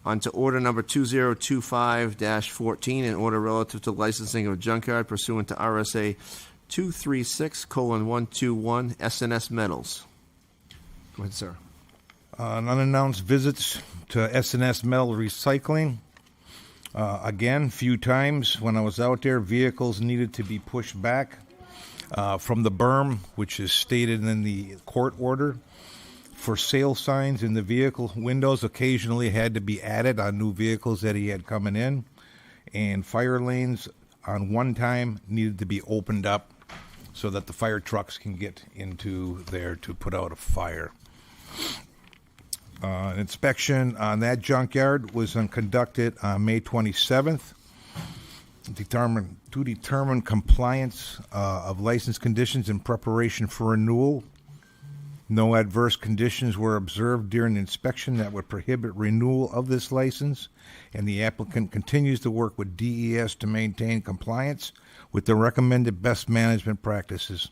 On to order number 2025-14, an order relative to licensing of a junkyard pursuant to RSA 236:121 SNS Metals. Go ahead, sir. Unannounced visits to SNS Metal Recycling. Again, few times when I was out there, vehicles needed to be pushed back from the berm, which is stated in the court order. For sale signs in the vehicle windows occasionally had to be added on new vehicles that he had coming in. And fire lanes on one time needed to be opened up so that the fire trucks can get into there to put out a fire. An inspection on that junkyard was conducted on May 27th to determine compliance of license conditions in preparation for renewal. No adverse conditions were observed during the inspection that would prohibit renewal of this license, and the applicant continues to work with DES to maintain compliance with the recommended best management practices.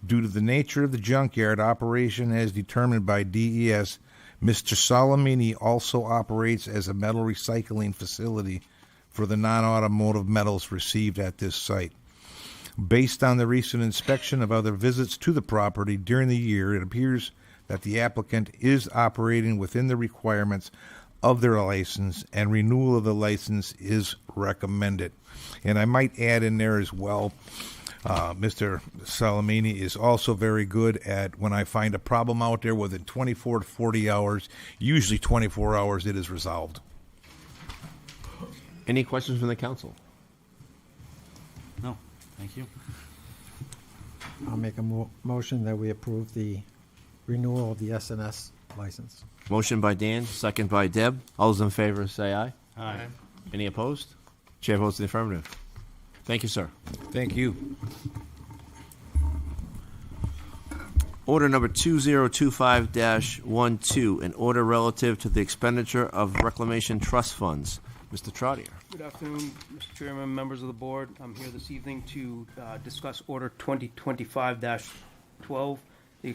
Due to the nature of the junkyard operation as determined by DES, Mr. Salamini also operates as a metal recycling facility for the non-automotive metals received at this site. Based on the recent inspection of other visits to the property during the year, it appears that the applicant is operating within the requirements of their license, and renewal of the license is recommended. And I might add in there as well, Mr. Salamini is also very good at, when I find a problem out there, within 24 to 40 hours, usually 24 hours, it is resolved. Any questions from the council? No. Thank you. I'll make a motion that we approve the renewal of the SNS license. Motion by Dan, second by Deb. All those in favor say aye. Aye. Any opposed? Chair votes in the affirmative. Thank you, sir. Thank you. Order number 2025-12, an order relative to the expenditure of reclamation trust funds. Mr. Trottier. Good afternoon, Mr. Chairman, members of the board. I'm here this evening to discuss Order 2025-12, the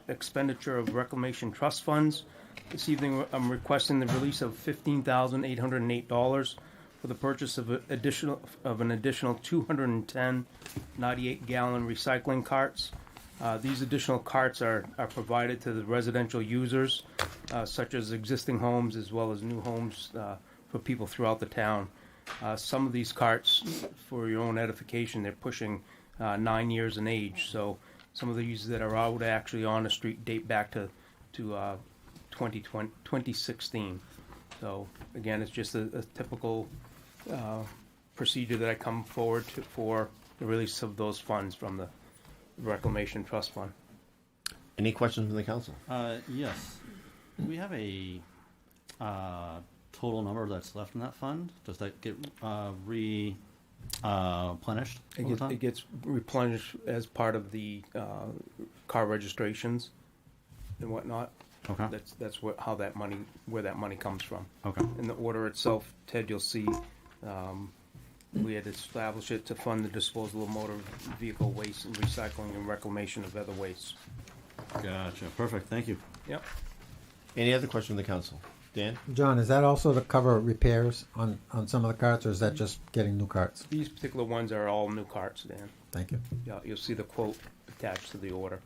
expenditure of reclamation trust funds. This evening, I'm requesting the release of $15,808 for the purchase of an additional 210 98-gallon recycling carts. These additional carts are provided to the residential users, such as existing homes as well as new homes for people throughout the town. Some of these carts, for your own edification, they're pushing 9 years in age. So some of these that are out actually on the street date back to 2016. So again, it's just a typical procedure that I come forward to for the release of those funds from the Reclamation Trust Fund. Any questions from the council? Yes. Do we have a total number that's left in that fund? Does that get replenished all the time? It gets replenished as part of the car registrations and whatnot. Okay. That's where that money comes from. Okay. In the order itself, Ted, you'll see we had established it to fund the disposal of motor vehicle waste and recycling and reclamation of other wastes. Gotcha. Perfect. Thank you. Yep. Any other question from the council? Dan? John, is that also to cover repairs on some of the carts, or is that just getting new carts? These particular ones are all new carts, Dan. Thank you. Yeah, you'll see the quote attached to the order.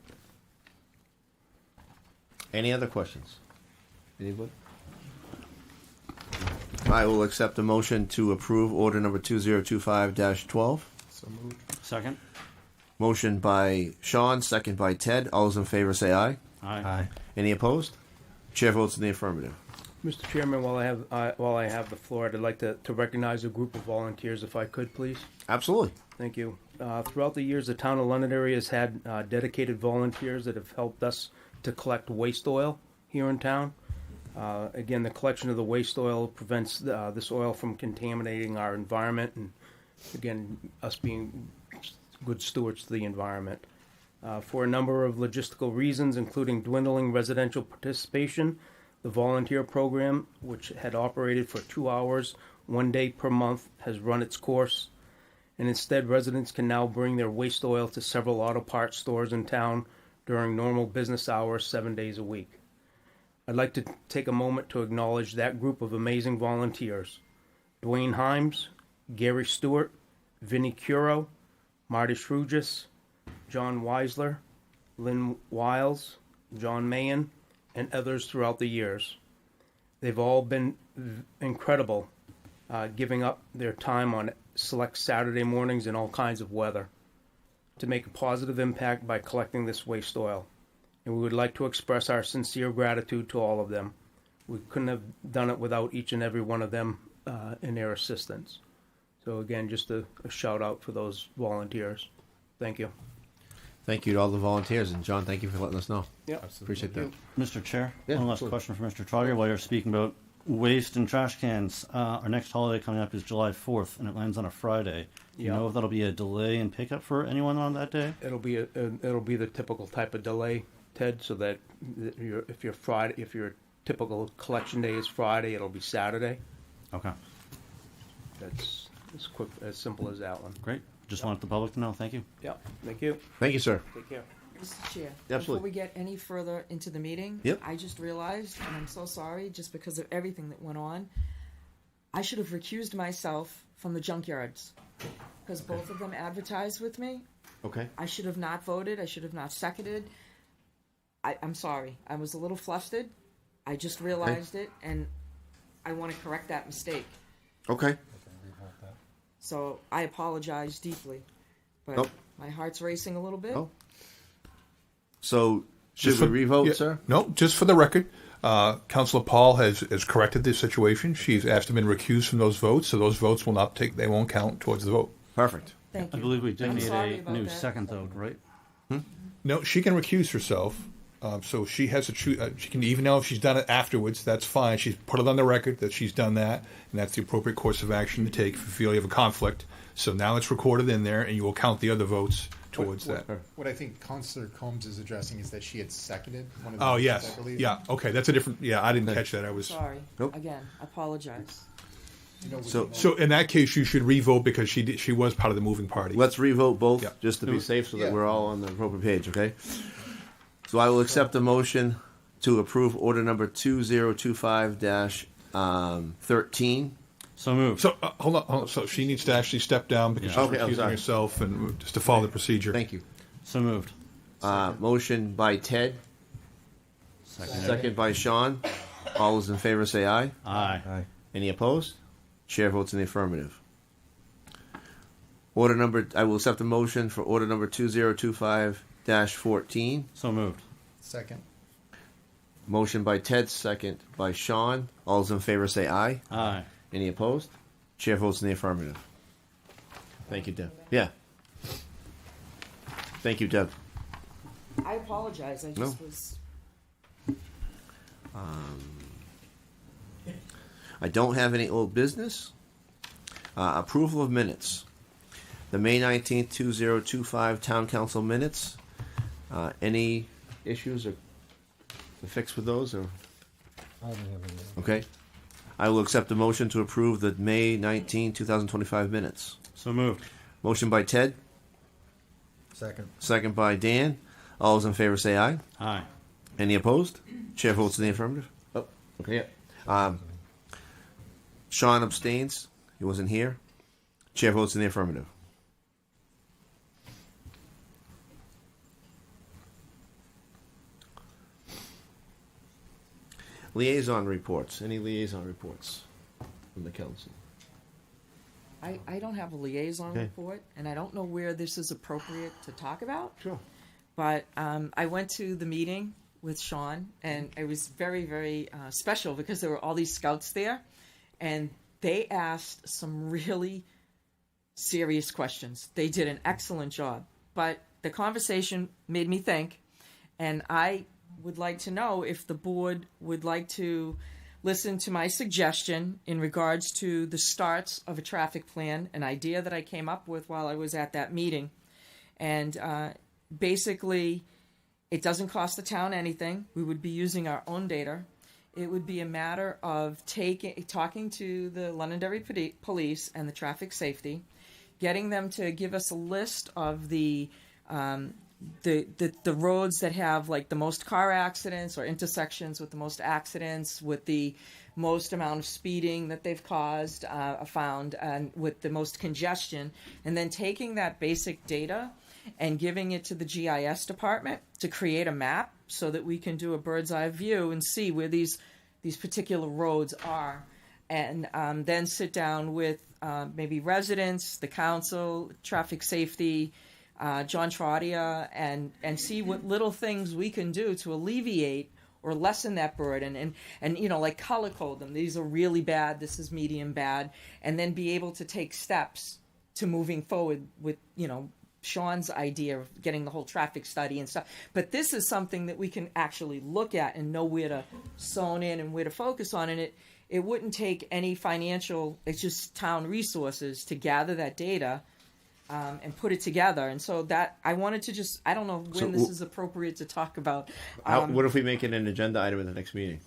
Any other questions? Anybody? I will accept a motion to approve order number 2025-12. So moved. Second. Motion by Sean, second by Ted. All those in favor say aye. Aye. Any opposed? Chair votes in the affirmative. Mr. Chairman, while I have the floor, I'd like to recognize a group of volunteers, if I could, please. Absolutely. Thank you. Throughout the years, the town of Londonderry has had dedicated volunteers that have helped us to collect waste oil here in town. Again, the collection of the waste oil prevents this oil from contaminating our environment, and again, us being good stewards to the environment. For a number of logistical reasons, including dwindling residential participation, the volunteer program, which had operated for 2 hours, 1 day per month, has run its course, and instead residents can now bring their waste oil to several auto parts stores in town during normal business hours 7 days a week. I'd like to take a moment to acknowledge that group of amazing volunteers: Dwayne Himes, Gary Stewart, Vinnie Curo, Marty Shrugis, John Weisler, Lynn Wiles, John Mahan, and others throughout the years. They've all been incredible, giving up their time on select Saturday mornings in all kinds of weather to make a positive impact by collecting this waste oil. And we would like to express our sincere gratitude to all of them. We couldn't have done it without each and every one of them and their assistance. So again, just a shout out for those volunteers. Thank you. Thank you to all the volunteers, and John, thank you for letting us know. Yeah, appreciate that. Mr. Chair, Yeah, one last absolutely. question for Mr. Trotter while you're speaking about waste and trash cans. Our next holiday coming up is July 4th, and it lands on a Friday. Do you Yeah. know if that'll be a delay in pickup for anyone on that day? It'll be the typical type of delay, Ted, so that if your typical collection day is Friday, it'll be Saturday. Okay. That's as simple as that one. Great. Just wanted the public to know. Thank you. Yeah. Thank you. Thank you, sir. Take care. Mr. Chair, Absolutely. before we get any further into the meeting, Yep. I just realized, and I'm so sorry, just because of everything that went on, I should have recused myself from the junkyards because both of them advertised with me. Okay. I should have not voted. I should have not seconded. I'm sorry. I was a little flustered. I just realized it, and I want to correct that mistake. Okay. So I apologize deeply, but Nope. my heart's racing a little bit. Oh. So, should Just for- we revote, yeah, sir? No, just for the record, Councilor Paul has corrected this situation. She's asked him to recuse from those votes, so those votes will not they won't count towards the vote. Perfect. Thank I you. believe we did I'm need sorry a about new that. second, though, right? No, she can recuse herself. So she has to choose. She can, even though if she's done it afterwards, that's fine. She's put it on the record that she's done that, and that's the appropriate course of action to take if you feel you have a conflict. So now it's recorded in there, and you will count the other votes towards that. What I think Councilor Combs is addressing is that she had seconded one of the Oh, motions, yes. I believe. Yeah, okay, that's a different, I didn't catch that. I was. Sorry. Nope. Again, apologize. So in that case, you should revote because she was part of the moving party. Let's revote both, Yeah. just to be safe, so that Yeah. we're all on the appropriate page, okay? So I will accept the motion to approve order number 2025-13. So moved. So hold on. So she needs to actually step down because Yeah. she's Okay, I'm recusing sorry. herself, and just to follow the procedure. Thank you. So moved. Motion by Ted, second by Sean. All those in favor say aye. Aye. Any opposed? Chair votes in the affirmative. I will accept the motion for order number 2025-14. So moved. Second. Motion by Ted, second by Sean. All those in favor say aye. Aye. Any opposed? Chair votes in the affirmative. Thank you, Deb. Yeah. Thank you, Deb. I apologize. I just No. was. I don't have any old business. Approval of minutes. The May 19th, 2025 Town Council minutes. Any issues or to fix with those? Or I don't have any. okay. I will accept the motion to approve the May 19, 2025 minutes. So moved. Motion by Ted, Second. second by Dan. All those in favor say aye. Aye. Any opposed? Chair votes in the affirmative. Oh, okay. Sean abstains. He wasn't here. Chair votes in the affirmative. Liaison reports. Any liaison reports from the council? I don't have a liaison Okay. report, and I don't know where this is appropriate to talk about. Sure. But I went to the meeting with Sean, and it was very, very special because there were all these scouts there, and they asked some really serious questions. They did an excellent job, but the conversation made me think, and I would like to know if the board would like to listen to my suggestion in regards to the starts of a traffic plan, an idea that I came up with while I was at that meeting. And basically, it doesn't cost the town anything. We would be using our own data. It would be a matter of talking to the Londonderry Police and the traffic safety, getting them to give us a list of the roads that have like the most car accidents or intersections with the most accidents, with the most amount of speeding that they've caused, found, and with the most congestion, and then taking that basic data and giving it to the GIS department to create a map so that we can do a bird's eye view and see where these particular roads are, and then sit down with maybe residents, the council, traffic safety, John Trodia, and see what little things we can do to alleviate or lessen that burden, and you know, like color code them. These are really bad, this is medium bad, and then be able to take steps to moving forward with, you know, Sean's idea of getting the whole traffic study and stuff. But this is something that we can actually look at and know where to zone in and where to focus on, and it wouldn't take any financial, it's just town resources to gather that data and put it together. And so that, I wanted to just, I don't know when this is appropriate to talk about. What if we make it an agenda item in the next meeting?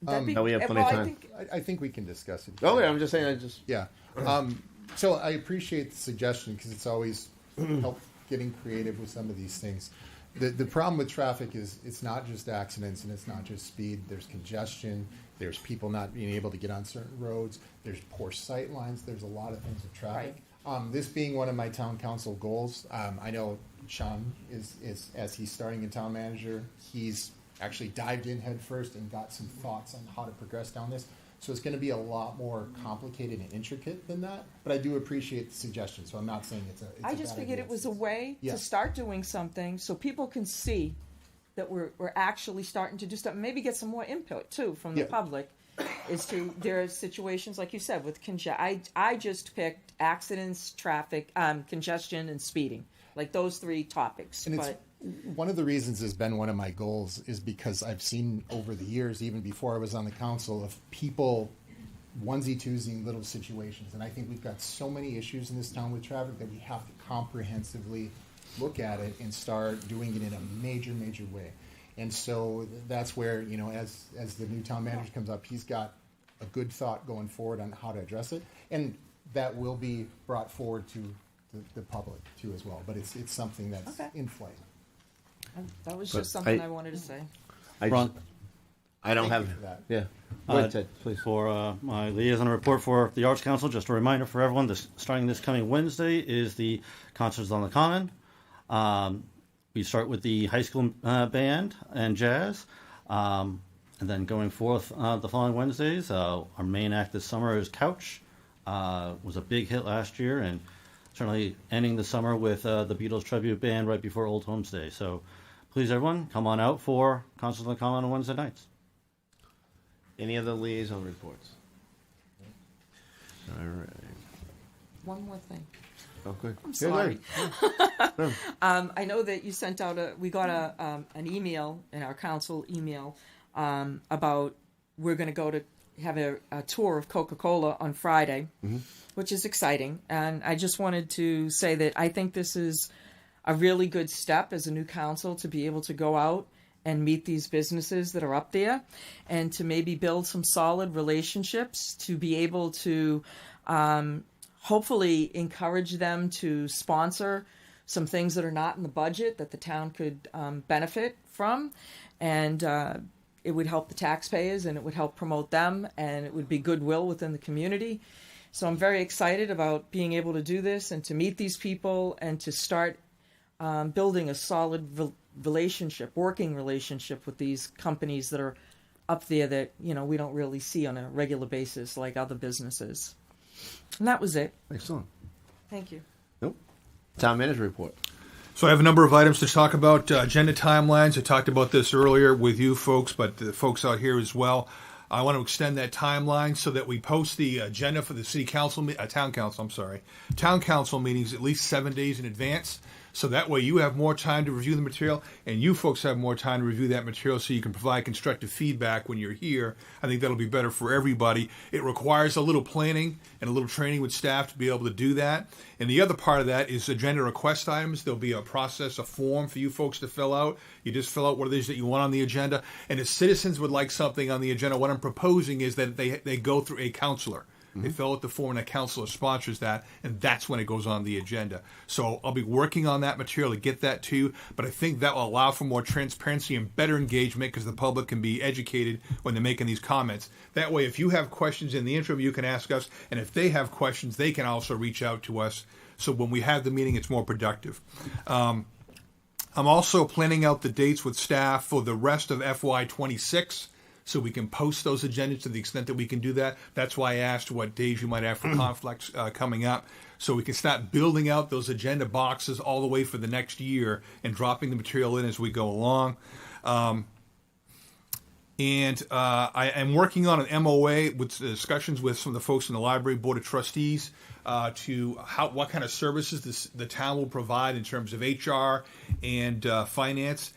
That'd be- Now we have plenty of time. I think we can discuss it. Oh, yeah, I'm just saying, Yeah. So I appreciate the suggestion because it's always help getting creative with some of these things. The problem with traffic is it's not just accidents and it's not just speed. There's congestion. There's people not being able to get on certain roads. There's poor sight lines. There's a lot of things with traffic. This being one of my town council goals, I know Sean is as he's starting in town manager, he's actually dived in head first and got some thoughts on how to progress down this. So it's going to be a lot more complicated and intricate than that. But I do appreciate the suggestion. So I'm not saying it's I just figured it was a way to start doing something so people can see that we're actually starting to do stuff. Maybe get some more input too from the public. There are situations like you said with congestion. I just picked accidents, traffic, congestion, and speeding, like those three topics. And it's, one of the reasons has been one of my goals is because I've seen over the years, even before I was on the council, of people onesie-twosie little situations. And I think we've got so many issues in this town with traffic that we have to comprehensively look at it and start doing it in a major, major way. And so that's where, you know, as the new town manager comes up, he's got a good thought going forward on how to address it. And that will be brought forward to the public too as well. But it's something that's in flight. That was just something I wanted to say. I don't have that. Yeah. Go ahead, Ted, please. For my liaison report for the Arts Council, just a reminder for everyone, starting this coming Wednesday is the Concerts on the Common. We start with the high school band and jazz. And then going forth the following Wednesdays, our main act this summer is Couch. Was a big hit last year, and certainly ending the summer with the Beatles tribute band right before Old Homes Day. So please, everyone, come on out for Concerts on the Common on Wednesday nights. Any other liaison reports? All right. One more thing. Oh, good. I'm sorry. I know that you sent out we got an email in our council email about we're going to go to have a tour of Coca-Cola on Friday, which is exciting. And I just wanted to say that I think this is a really good step as a new council to be able to go out and meet these businesses that are up there and to maybe build some solid relationships to be able to hopefully encourage them to sponsor some things that are not in the budget that the town could benefit from. And it would help the taxpayers and it would help promote them and it would be goodwill within the community. So I'm very excited about being able to do this and to meet these people and to start building a solid working relationship with these companies that are up there that, you know, we don't really see on a regular basis like other businesses. And that was it. Excellent. Thank you. Nope. Town manager report. So I have a number of items to talk about. Agenda timelines. I talked about this earlier with you folks, but the folks out here as well. I want to extend that timeline so that we post the agenda for the town council meetings at least 7 days in advance. So that way you have more time to review the material, and you folks have more time to review that material so you can provide constructive feedback when you're here. I think that'll be better for everybody. It requires a little planning and a little training with staff to be able to do that. And the other part of that is agenda request items. There'll be a process, a form for you folks to fill out. You just fill out what it is that you want on the agenda. And if citizens would like something on the agenda, what I'm proposing is that they go through a counselor. They fill out the form and a counselor sponsors that, and that's when it goes on the agenda. So I'll be working on that material to get that to you, but I think that will allow for more transparency and better engagement because the public can be educated when they're making these comments. That way, if you have questions in the interim, you can ask us, and if they have questions, they can also reach out to us. So when we have the meeting, it's more productive. I'm also planning out the dates with staff for the rest of FY26. So we can post those agendas to the extent that we can do that. That's why I asked what days you might have for conflicts coming up. So we can start building out those agenda boxes all the way for the next year and dropping the material in as we go along. I am working on an MOA with discussions with some of the folks in the library board of trustees what kind of services the town will provide in terms of HR and finance.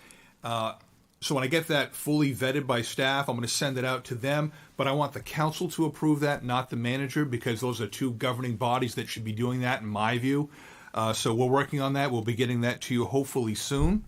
So when I get that fully vetted by staff, I'm going to send it out to them. But I want the council to approve that, not the manager, because those are two governing bodies that should be doing that, in my view. So we're working on that. We'll be getting that to you hopefully soon.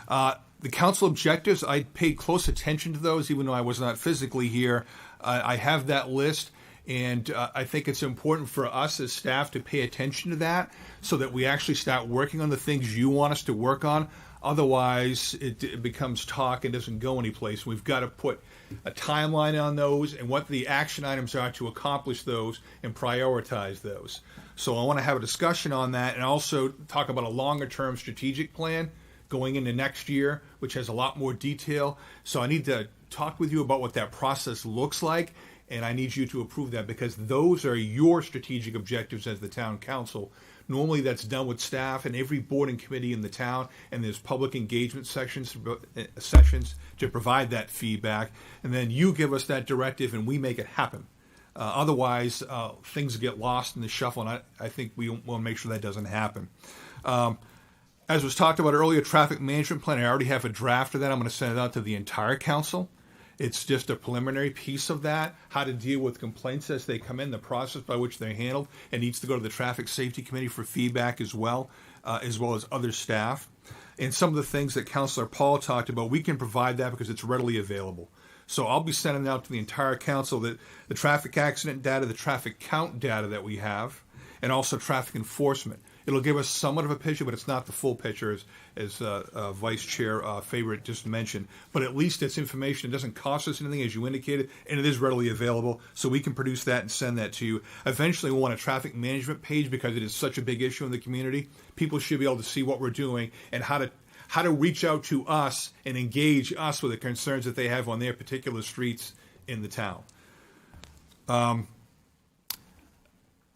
The council objectives, I paid close attention to those, even though I was not physically here. I have that list. And I think it's important for us as staff to pay attention to that so that we actually start working on the things you want us to work on. Otherwise, it becomes talk and doesn't go anyplace. We've got to put a timeline on those and what the action items are to accomplish those and prioritize those. So I want to have a discussion on that and also talk about a longer-term strategic plan going into next year, which has a lot more detail. So I need to talk with you about what that process looks like, and I need you to approve that because those are your strategic objectives as the town council. Normally that's done with staff and every board and committee in the town, and there's public engagement sessions to provide that feedback, and then you give us that directive and we make it happen. Otherwise, things get lost in the shuffle, and I think we want to make sure that doesn't happen. As was talked about earlier, traffic management plan, I already have a draft of that. I'm going to send it out to the entire council. It's just a preliminary piece of that, how to deal with complaints as they come in, the process by which they're handled. It needs to go to the Traffic Safety Committee for feedback as well as other staff. And some of the things that Councilor Paul talked about, we can provide that because it's readily available. So I'll be sending out to the entire council the traffic accident data, the traffic count data that we have, and also traffic enforcement. It'll give us somewhat of a picture, but it's not the full picture as Vice Chair Favorite just mentioned. But at least it's information. It doesn't cost us anything, as you indicated, and it is readily available. So we can produce that and send that to you. Eventually, we'll want a traffic management page because it is such a big issue in the community. People should be able to see what we're doing and how to reach out to us and engage us with the concerns that they have on their particular streets in the town.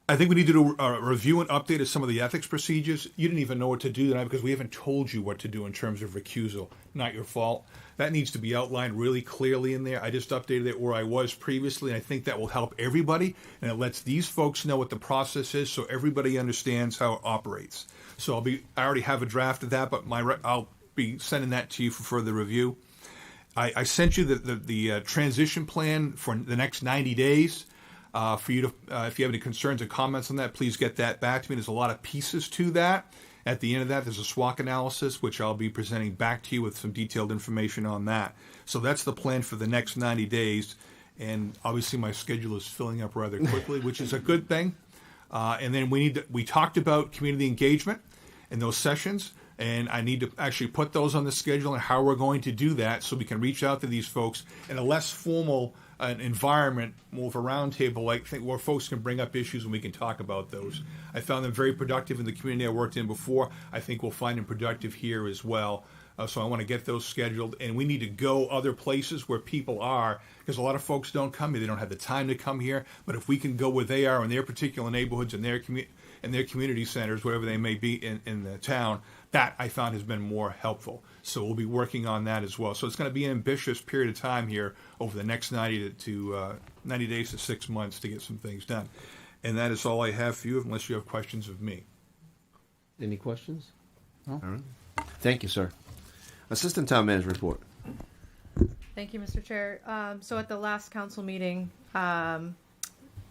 I think we need to do a review and update of some of the ethics procedures. You didn't even know what to do tonight because we haven't told you what to do in terms of recusal. Not your fault. That needs to be outlined really clearly in there. I just updated it where I was previously, and I think that will help everybody, and it lets these folks know what the process is so everybody understands how it operates. So I already have a draft of that, but I'll be sending that to you for further review. I sent you the transition plan for the next 90 days. For you to, if you have any concerns or comments on that, please get that back to me. There's a lot of pieces to that. At the end of that, there's a SWOT analysis, which I'll be presenting back to you with some detailed information on that. So that's the plan for the next 90 days. And obviously my schedule is filling up rather quickly, which is a good thing. And then we talked about community engagement in those sessions. And I need to actually put those on the schedule and how we're going to do that so we can reach out to these folks in a less formal environment, more of a roundtable, where folks can bring up issues and we can talk about those. I found them very productive in the community I worked in before. I think we'll find them productive here as well. So I want to get those scheduled, and we need to go other places where people are, because a lot of folks don't come here. They don't have the time to come here. But if we can go where they are in their particular neighborhoods and their community centers, wherever they may be in the town, that I found has been more helpful. So we'll be working on that as well. So it's going to be an ambitious period of time here over the next 90 days to 6 months to get some things done. And that is all I have for you, unless you have questions of me. Any questions? No. All right. Thank you, sir. Assistant Town Manager report. Thank you, Mr. Chair. So at the last council meeting, a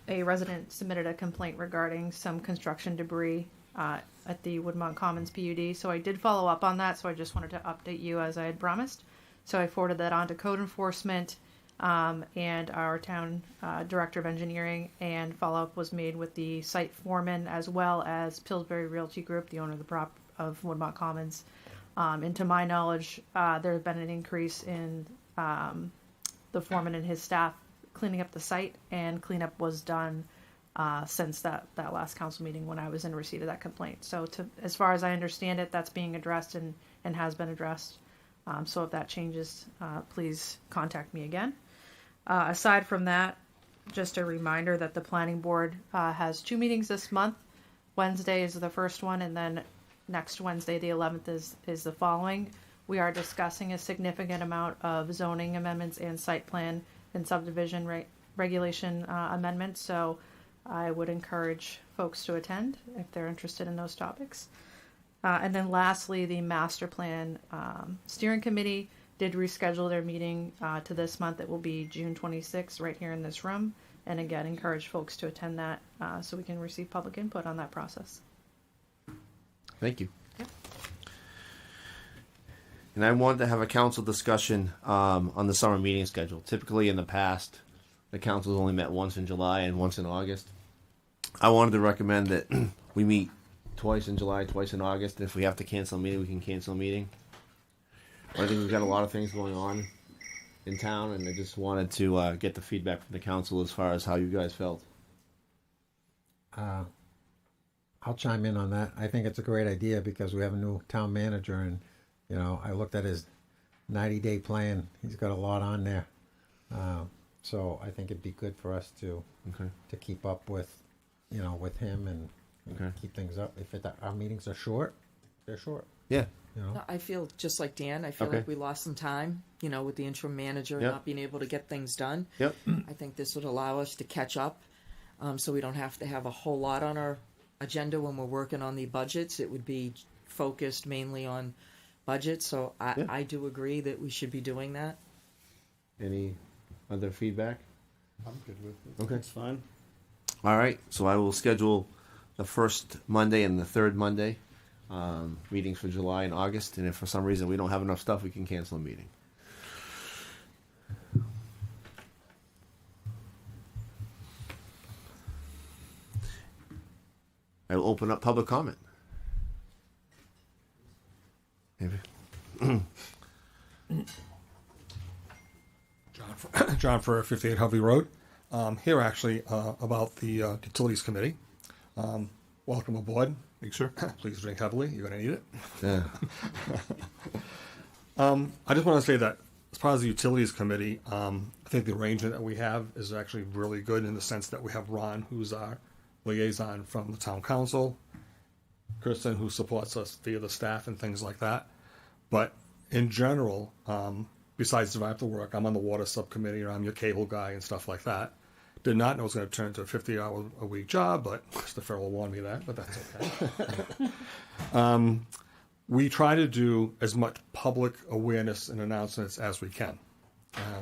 resident submitted a complaint regarding some construction debris at the Woodmont Commons PUD. So I did follow up on that, so I just wanted to update you as I had promised. So I forwarded that on to code enforcement and our town director of engineering, and follow-up was made with the site foreman as well as Pillsbury Realty Group, the owner of Woodmont Commons. And to my knowledge, there has been an increase in the foreman and his staff cleaning up the site, and cleanup was done since that last council meeting when I was in receipt of that complaint. So as far as I understand it, that's being addressed and has been addressed. So if that changes, please contact me again. Aside from that, just a reminder that the planning board has 2 meetings this month. Wednesday is the first one, and then next Wednesday, the 11th, is the following. We are discussing a significant amount of zoning amendments and site plan and subdivision regulation amendments. So I would encourage folks to attend if they're interested in those topics. And then lastly, the master plan steering committee did reschedule their meeting to this month. It will be June 26th right here in this room. And again, encourage folks to attend that so we can receive public input on that process. Thank you. Yep. And I wanted to have a council discussion on the summer meeting schedule. Typically in the past, the council's only met once in July and once in August. I wanted to recommend that we meet twice in July, twice in August. And if we have to cancel a meeting, we can cancel a meeting. I think we've got a lot of things going on in town, and I just wanted to get the feedback from the council as far as how you guys felt. I'll chime in on that. I think it's a great idea because we have a new town manager, and I looked at his 90-day plan. He's got a lot on there, so I think it'd be good for us to keep up with, with him and keep things up. If our meetings are short, they're short. Yeah. No, I feel just like Dan. I feel like we lost some time, with the interim manager not being able to get things done. Yep. I think this would allow us to catch up, so we don't have to have a whole lot on our agenda when we're working on the budgets. It would be focused mainly on budgets. So I do agree that we should be doing that. Any other feedback? I'm good with it. Okay. It's fine. All right. So I will schedule the first Monday and the third Monday meetings for July and August. And if for some reason we don't have enough stuff, we can cancel a meeting. I will open up public comment. John Farrell, 58 Hovey Road. Here actually about the Utilities Committee. Welcome aboard. Thanks, sir. Please drink heavily. You're going to need it. Yeah. I just want to say that as part of the Utilities Committee, I think the arrangement that we have is actually really good in the sense that we have Ron, who's our liaison from the town council, Kristen, who supports us via the staff and things like that. But in general, besides if I have to work, I'm on the water subcommittee, or I'm your cable guy and stuff like that. Did not know it was going to turn into a 50-hour-a-week job, but Mr. Farrell warned me that, but that's okay. We try to do as much public awareness and announcements as we can.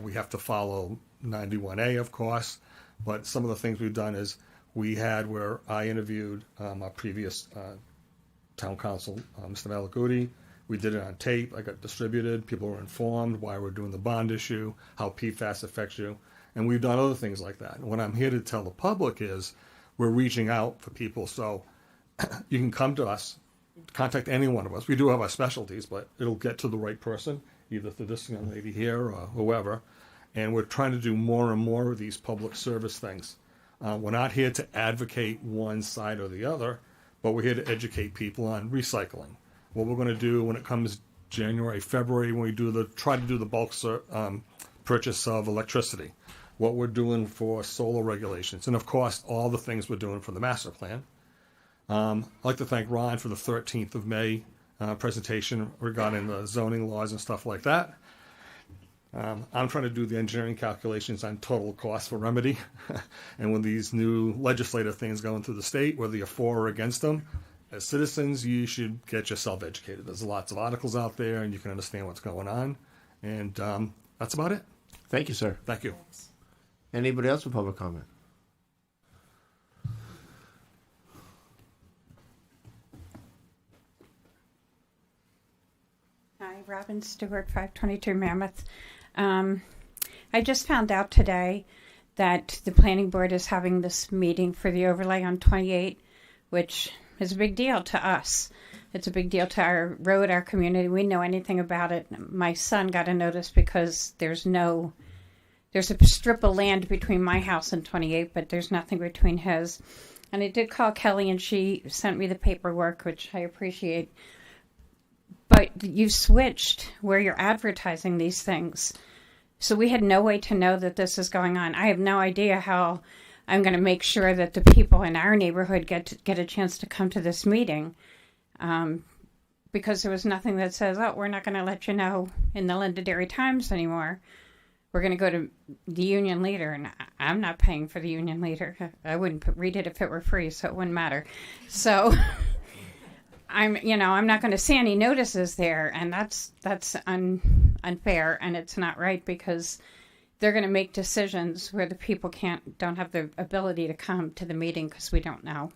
We have to follow 91A, of course, but some of the things we've done is we had where I interviewed our previous town council, Mr. Malaguti. We did it on tape. I got distributed. People were informed why we're doing the bond issue, how PFAS affects you. And we've done other things like that. And what I'm here to tell the public is we're reaching out for people. So you can come to us, contact any one of us. We do have our specialties, but it'll get to the right person, either through this young lady here or whoever. And we're trying to do more and more of these public service things. We're not here to advocate one side or the other, but we're here to educate people on recycling. What we're going to do when it comes January, February, when we try to do the bulk purchase of electricity, what we're doing for solar regulations, and of course, all the things we're doing for the master plan. I'd like to thank Ron for the 13th of May presentation regarding the zoning laws and stuff like that. I'm trying to do the engineering calculations on total cost for remedy. And when these new legislative things go into the state, whether you're for or against them, as citizens, you should get yourself educated. There's lots of articles out there, and you can understand what's going on. And that's about it. Thank you, sir. Thank you. Anybody else with public comment? Hi, Robin Stewart, 522 Mammoth. I just found out today that the planning board is having this meeting for the overlay on 28, which is a big deal to us. It's a big deal to our road, our community. We know anything about it. My son got a notice because there's a strip of land between my house and 28, but there's nothing between his. And I did call Kelly, and she sent me the paperwork, which I appreciate. But you switched where you're advertising these things. So we had no way to know that this is going on. I have no idea how I'm going to make sure that the people in our neighborhood get a chance to come to this meeting. Because there was nothing that says, oh, we're not going to let you know in the Londonderry Times anymore. We're going to go to the Union Leader, and I'm not paying for the Union Leader. I wouldn't read it if it were free, so it wouldn't matter. So I'm not going to see any notices there, and that's unfair, and it's not right, because they're going to make decisions where the people don't have the ability to come to the meeting because we don't know.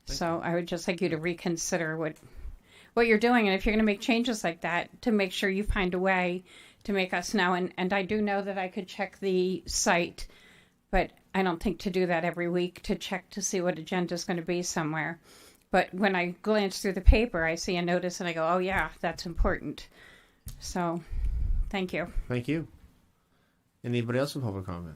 So I would just like you to reconsider what you're doing, and if you're going to make changes like that, to make sure you find a way to make us know. And I do know that I could check the site, but I don't think to do that every week to check to see what agenda is going to be somewhere. But when I glance through the paper, I see a notice and I go, oh yeah, that's important. So, thank you. Thank you. Anybody else with public comment?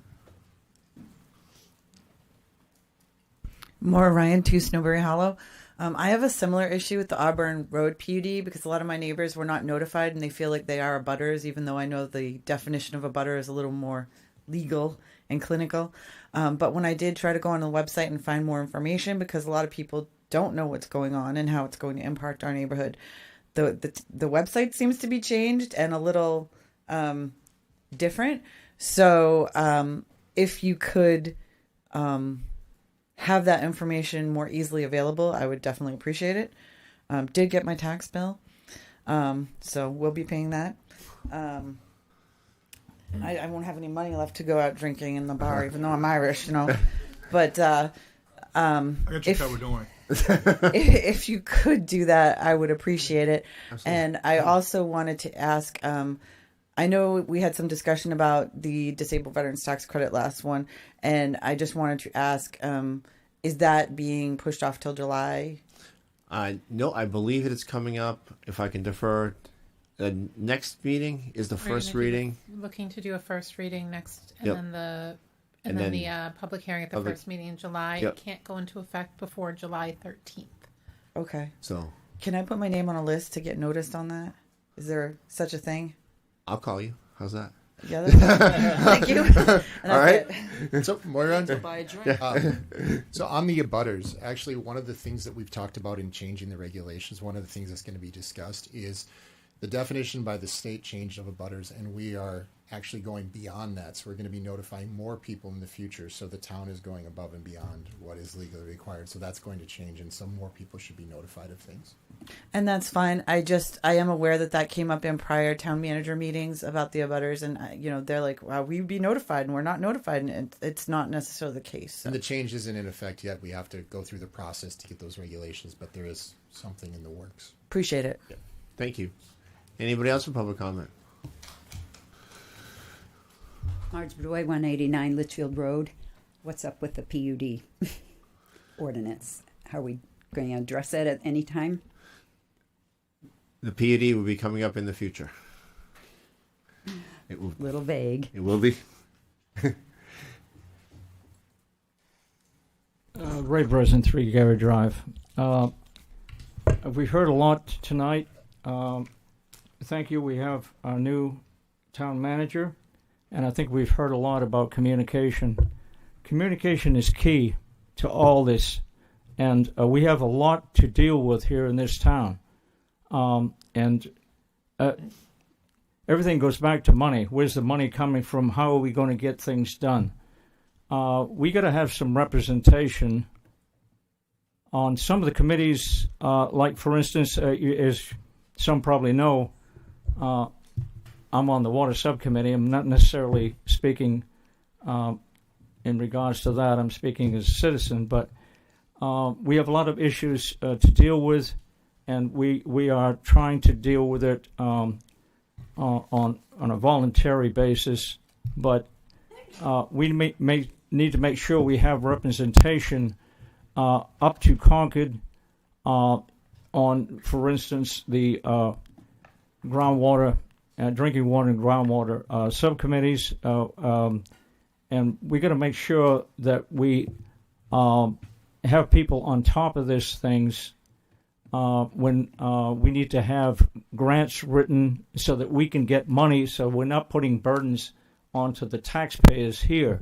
Maura Ryan, 2 Snowberry Hollow. I have a similar issue with the Auburn Road PUD because a lot of my neighbors were not notified and they feel like they are abutters, even though I know the definition of abutter is a little more legal and clinical. But when I did try to go on the website and find more information, because a lot of people don't know what's going on and how it's going to impact our neighborhood, the website seems to be changed and a little different. So if you could have that information more easily available, I would definitely appreciate it. Did get my tax bill, so we'll be paying that. I won't have any money left to go out drinking in the bar, even though I'm Irish, But I got you covered, don't worry. If you could do that, I would appreciate it. Absolutely. And I also wanted to ask, I know we had some discussion about the disabled veterans tax credit last one, and I just wanted to ask, is that being pushed off till July? No, I believe it is coming up. If I can defer, the next meeting is the first reading. Looking to do a first reading next, and Yep. then the And then the public hearing at the first meeting in July. Yep. It can't go into effect before July 13th. Okay. So Can I put my name on a list to get noticed on that? Is there such a thing? I'll call you. How's that? Yeah, that's thank you. And All right. So, Moira, Buy a drink. so on the abutters, actually, one of the things that we've talked about in changing the regulations, one of the things that's going to be discussed is the definition by the state changed of abutters, and we are actually going beyond that. So we're going to be notifying more people in the future. So the town is going above and beyond what is legally required. So that's going to change, and some more people should be notified of things. And that's fine. I am aware that came up in prior town manager meetings about the abutters, and they're like, "Wow, we'd be notified, and we're not notified," and it's not necessarily the case. So. And the change isn't in effect yet. We have to go through the process to get those regulations, but there is something in the works. Appreciate it. Yeah. Thank you. Anybody else with public comment? Marge Bloy, 189 Litchfield Road. What's up with the PUD ordinance? Are we going to address that at any time? The PUD will be coming up in the future. It will. Little vague. It will be. Ray Breslin, 3 Gary Drive. We heard a lot tonight. thank you. We have our new town manager, and I think we've heard a lot about communication. Communication is key to all this, and we have a lot to deal with here in this town. Everything goes back to money. Where's the money coming from? How are we going to get things done? We got to have some representation on some of the committees, like, for instance, as some probably know, I'm on the water subcommittee. I'm not necessarily speaking in regards to that. I'm speaking as a citizen, but we have a lot of issues to deal with, and we are trying to deal with it on a voluntary basis. But we may need to make sure we have representation up to Concord on, for instance, the groundwater, drinking water and groundwater subcommittees, and we got to make sure that we have people on top of these things when we need to have grants written so that we can get money, so we're not putting burdens onto the taxpayers here.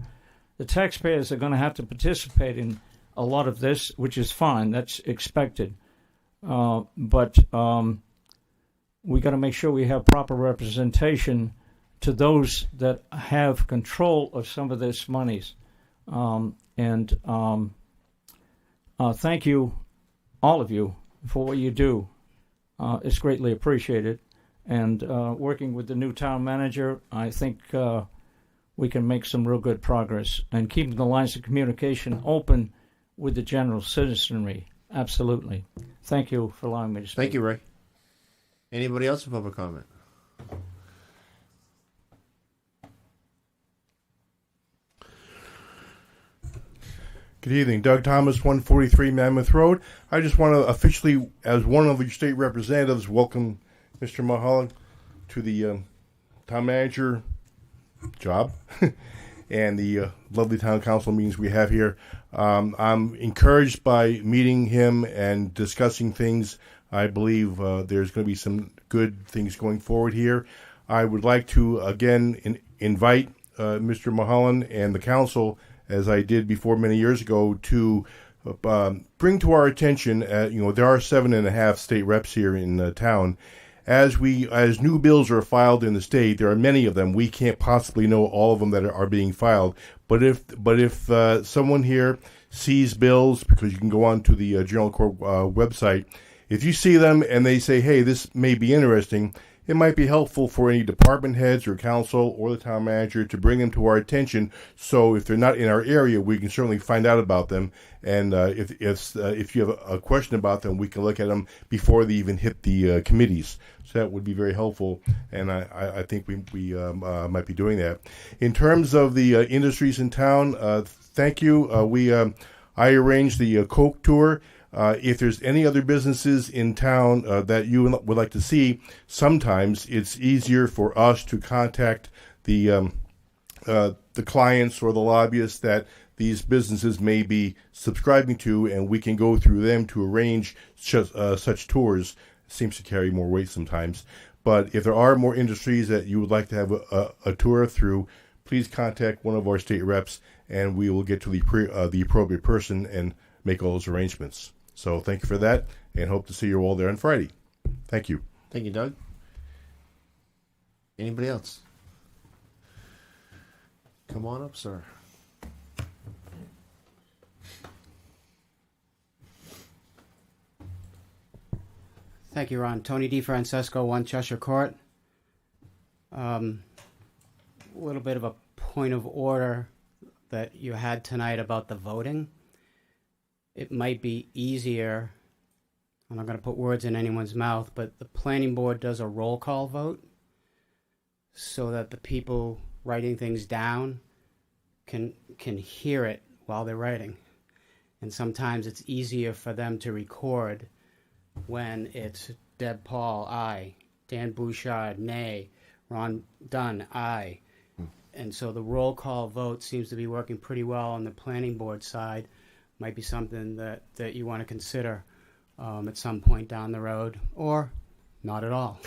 The taxpayers are going to have to participate in a lot of this, which is fine. That's expected. But we got to make sure we have proper representation to those that have control of some of this monies. Thank you, all of you, for what you do. It's greatly appreciated. And working with the new town manager, I think we can make some real good progress. And keeping the lines of communication open with the general citizenry. Absolutely. Thank you for allowing me to speak. Thank you, Ray. Anybody else with public comment? Good evening. Doug Thomas, 143 Mammoth Road. I just want to officially, as one of your state representatives, welcome Mr. Mulholland to the town manager job and the lovely town council meetings we have here. I'm encouraged by meeting him and discussing things. I believe there's going to be some good things going forward here. I would like to, again, invite Mr. Mulholland and the council, as I did before many years ago, to bring to our attention, there are 7.5 state reps here in town. As new bills are filed in the state, there are many of them. We can't possibly know all of them that are being filed. But if someone here sees bills, because you can go on to the General Court website, if you see them and they say, hey, this may be interesting, it might be helpful for any department heads or council or the town manager to bring them to our attention. So if they're not in our area, we can certainly find out about them. And if you have a question about them, we can look at them before they even hit the committees. So that would be very helpful, and I think we might be doing that. In terms of the industries in town, thank you. I arranged the Coke tour. If there's any other businesses in town that you would like to see, sometimes it's easier for us to contact the clients or the lobbyists that these businesses may be subscribing to, and we can go through them to arrange such tours. It seems to carry more weight sometimes. But if there are more industries that you would like to have a tour through, please contact one of our state reps, and we will get to the appropriate person and make all those arrangements. So thank you for that, and hope to see you all there on Friday. Thank you. Thank you, Doug. Anybody else? Come on up, sir. Thank you, Ron. Tony DeFrancesco, 1 Cheshire Court. A little bit of a point of order that you had tonight about the voting. It might be easier, I'm not going to put words in anyone's mouth, but the planning board does a roll call vote so that the people writing things down can hear it while they're writing. And sometimes it's easier for them to record when it's Deb Paul, aye, Dan Bouchard, nay, Ron Dunn, aye. And so the roll call vote seems to be working pretty well on the planning board side. Might be something that you want to consider at some point down the road, or not at all.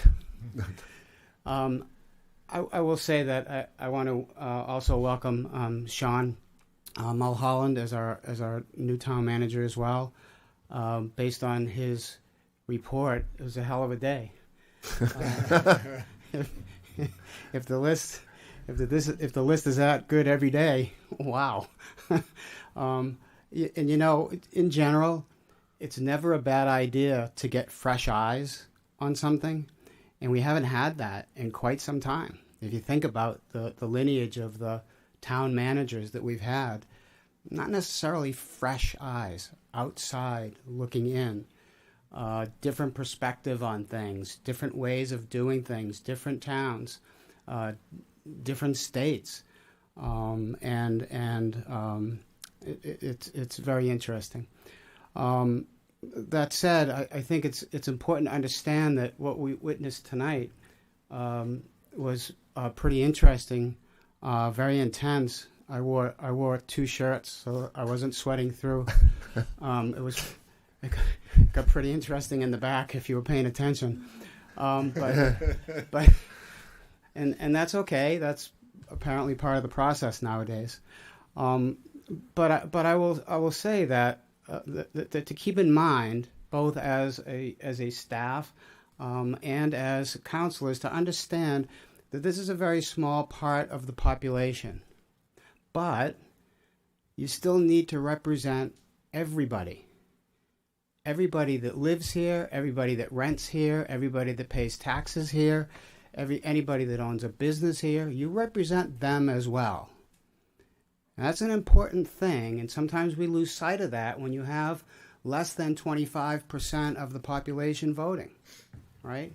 I will say that I want to also welcome Sean Mulholland as our new town manager as well. Based on his report, it was a hell of a day. If the list is that good every day, wow. And you know, in general, it's never a bad idea to get fresh eyes on something, and we haven't had that in quite some time. If you think about the lineage of the town managers that we've had, not necessarily fresh eyes, outside looking in, different perspective on things, different ways of doing things, different towns, different states, it's very interesting. That said, I think it's important to understand that what we witnessed tonight was pretty interesting, very intense. I wore 2 shirts, so I wasn't sweating through. It got pretty interesting in the back if you were paying attention. But that's okay. That's apparently part of the process nowadays. But I will say that to keep in mind, both as a staff and as counselors, to understand that this is a very small part of the population, but you still need to represent everybody. Everybody that lives here, everybody that rents here, everybody that pays taxes here, anybody that owns a business here, you represent them as well. And that's an important thing, and sometimes we lose sight of that when you have less than 25% of the population voting, right?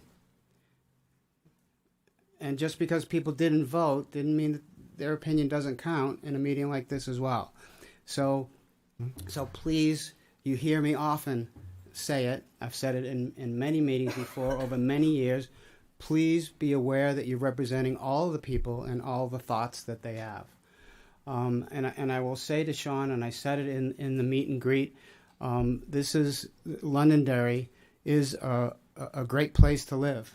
And just because people didn't vote didn't mean that their opinion doesn't count in a meeting like this as well. So please, you hear me often say it. I've said it in many meetings before over many years. Please be aware that you're representing all the people and all the thoughts that they have. And I will say to Sean, and I said it in the meet and greet, this is Londonderry is a great place to live.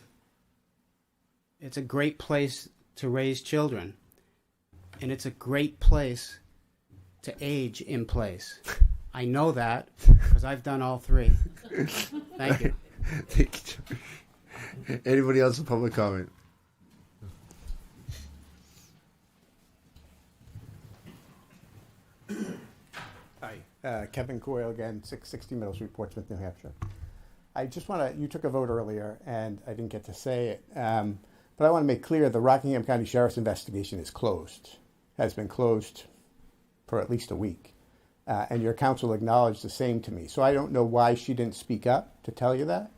It's a great place to raise children, and it's a great place to age in place. I know that because I've done all 3. Thank you. Thank you. Anybody else in public comment? Hi, Kevin Coyle again, 660 Middle Street, Portsmouth, New Hampshire. I just want to, you took a vote earlier and I didn't get to say it, but I want to make clear the Rockingham County Sheriff's investigation is closed, has been closed for at least a week. And your counsel acknowledged the same to me. So I don't know why she didn't speak up to tell you that,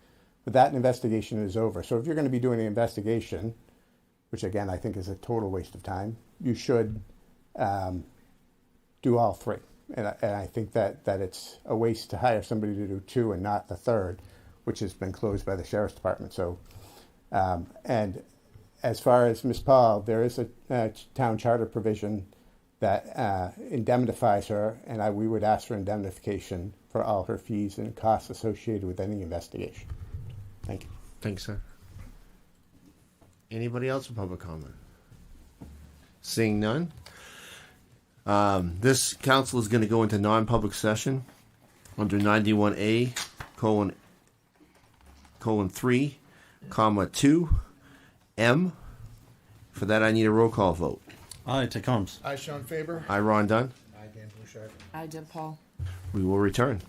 but that investigation is over. So if you're going to be doing an investigation, which again I think is a total waste of time, you should do all 3. And I think that it's a waste to hire somebody to do 2 and not the 3rd, which has been closed by the Sheriff's Department. So, and as far as Ms. Paul, there is a town charter provision that indemnifies her, and we would ask for indemnification for all her fees and costs associated with any investigation. Thank you. Thanks, sir. Anybody else in public comment? Seeing none. This council is going to go into non-public session under 91A, colon 3, comma 2, M. For that, I need a roll call vote. Aye, Ted Combs. I, Sean Faber. I, Ron Dunn. I, Dan Bouchard. I, Deb Paul. We will return.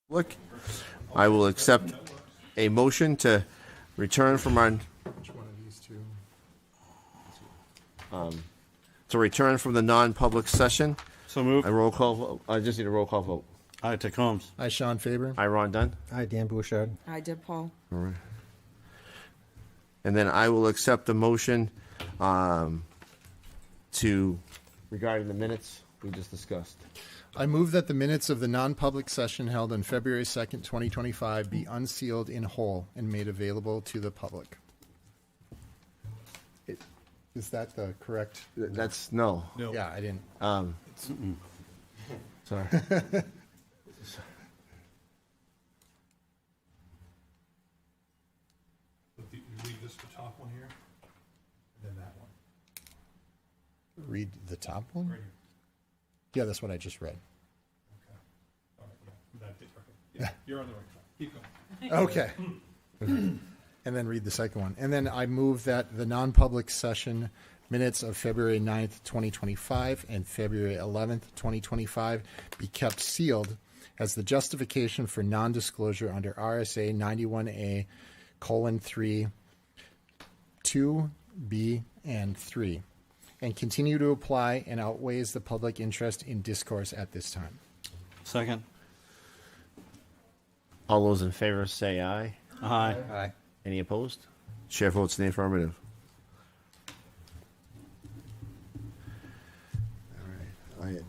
Look, I will accept a motion to return from our Which one of these two? to return from the non-public session. So moved. A roll call vote. I just need a roll call vote. Aye, Ted Combs. Hi, Sean Faber. I, Ron Dunn. Hi, Dan Bouchard. I did, Paul. All right. And then I will accept the motion to regarding the minutes we just discussed. I move that the minutes of the non-public session held on February 2nd, 2025 be unsealed in whole and made available to the public. Is that the correct? That's no. No. Yeah, I didn't. Sorry. You read this, the top one here, and then that one. Read the top one? Right here. Yeah, that's what I just read. All right, yeah. That did, okay. Yeah, you're on the right track. Keep going. Okay. And then read the second one. And then I move that the non-public session minutes of February 9th, 2025 and February 11th, 2025 be kept sealed as the justification for non-disclosure under RSA 91A:3, 2B, and 3, and continue to apply and outweighs the public interest in discourse at this time. Second. All those in favor say aye. Aye. Aye. Any opposed? Chair votes in the affirmative. All right.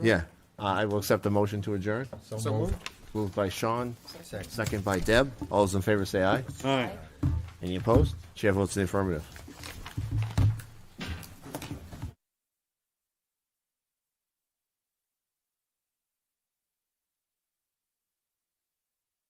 Yeah, I will accept the motion to adjourn. So moved. Moved by Sean, second by Deb. All those in favor say aye. Aye. Any opposed? Chair votes in the affirmative.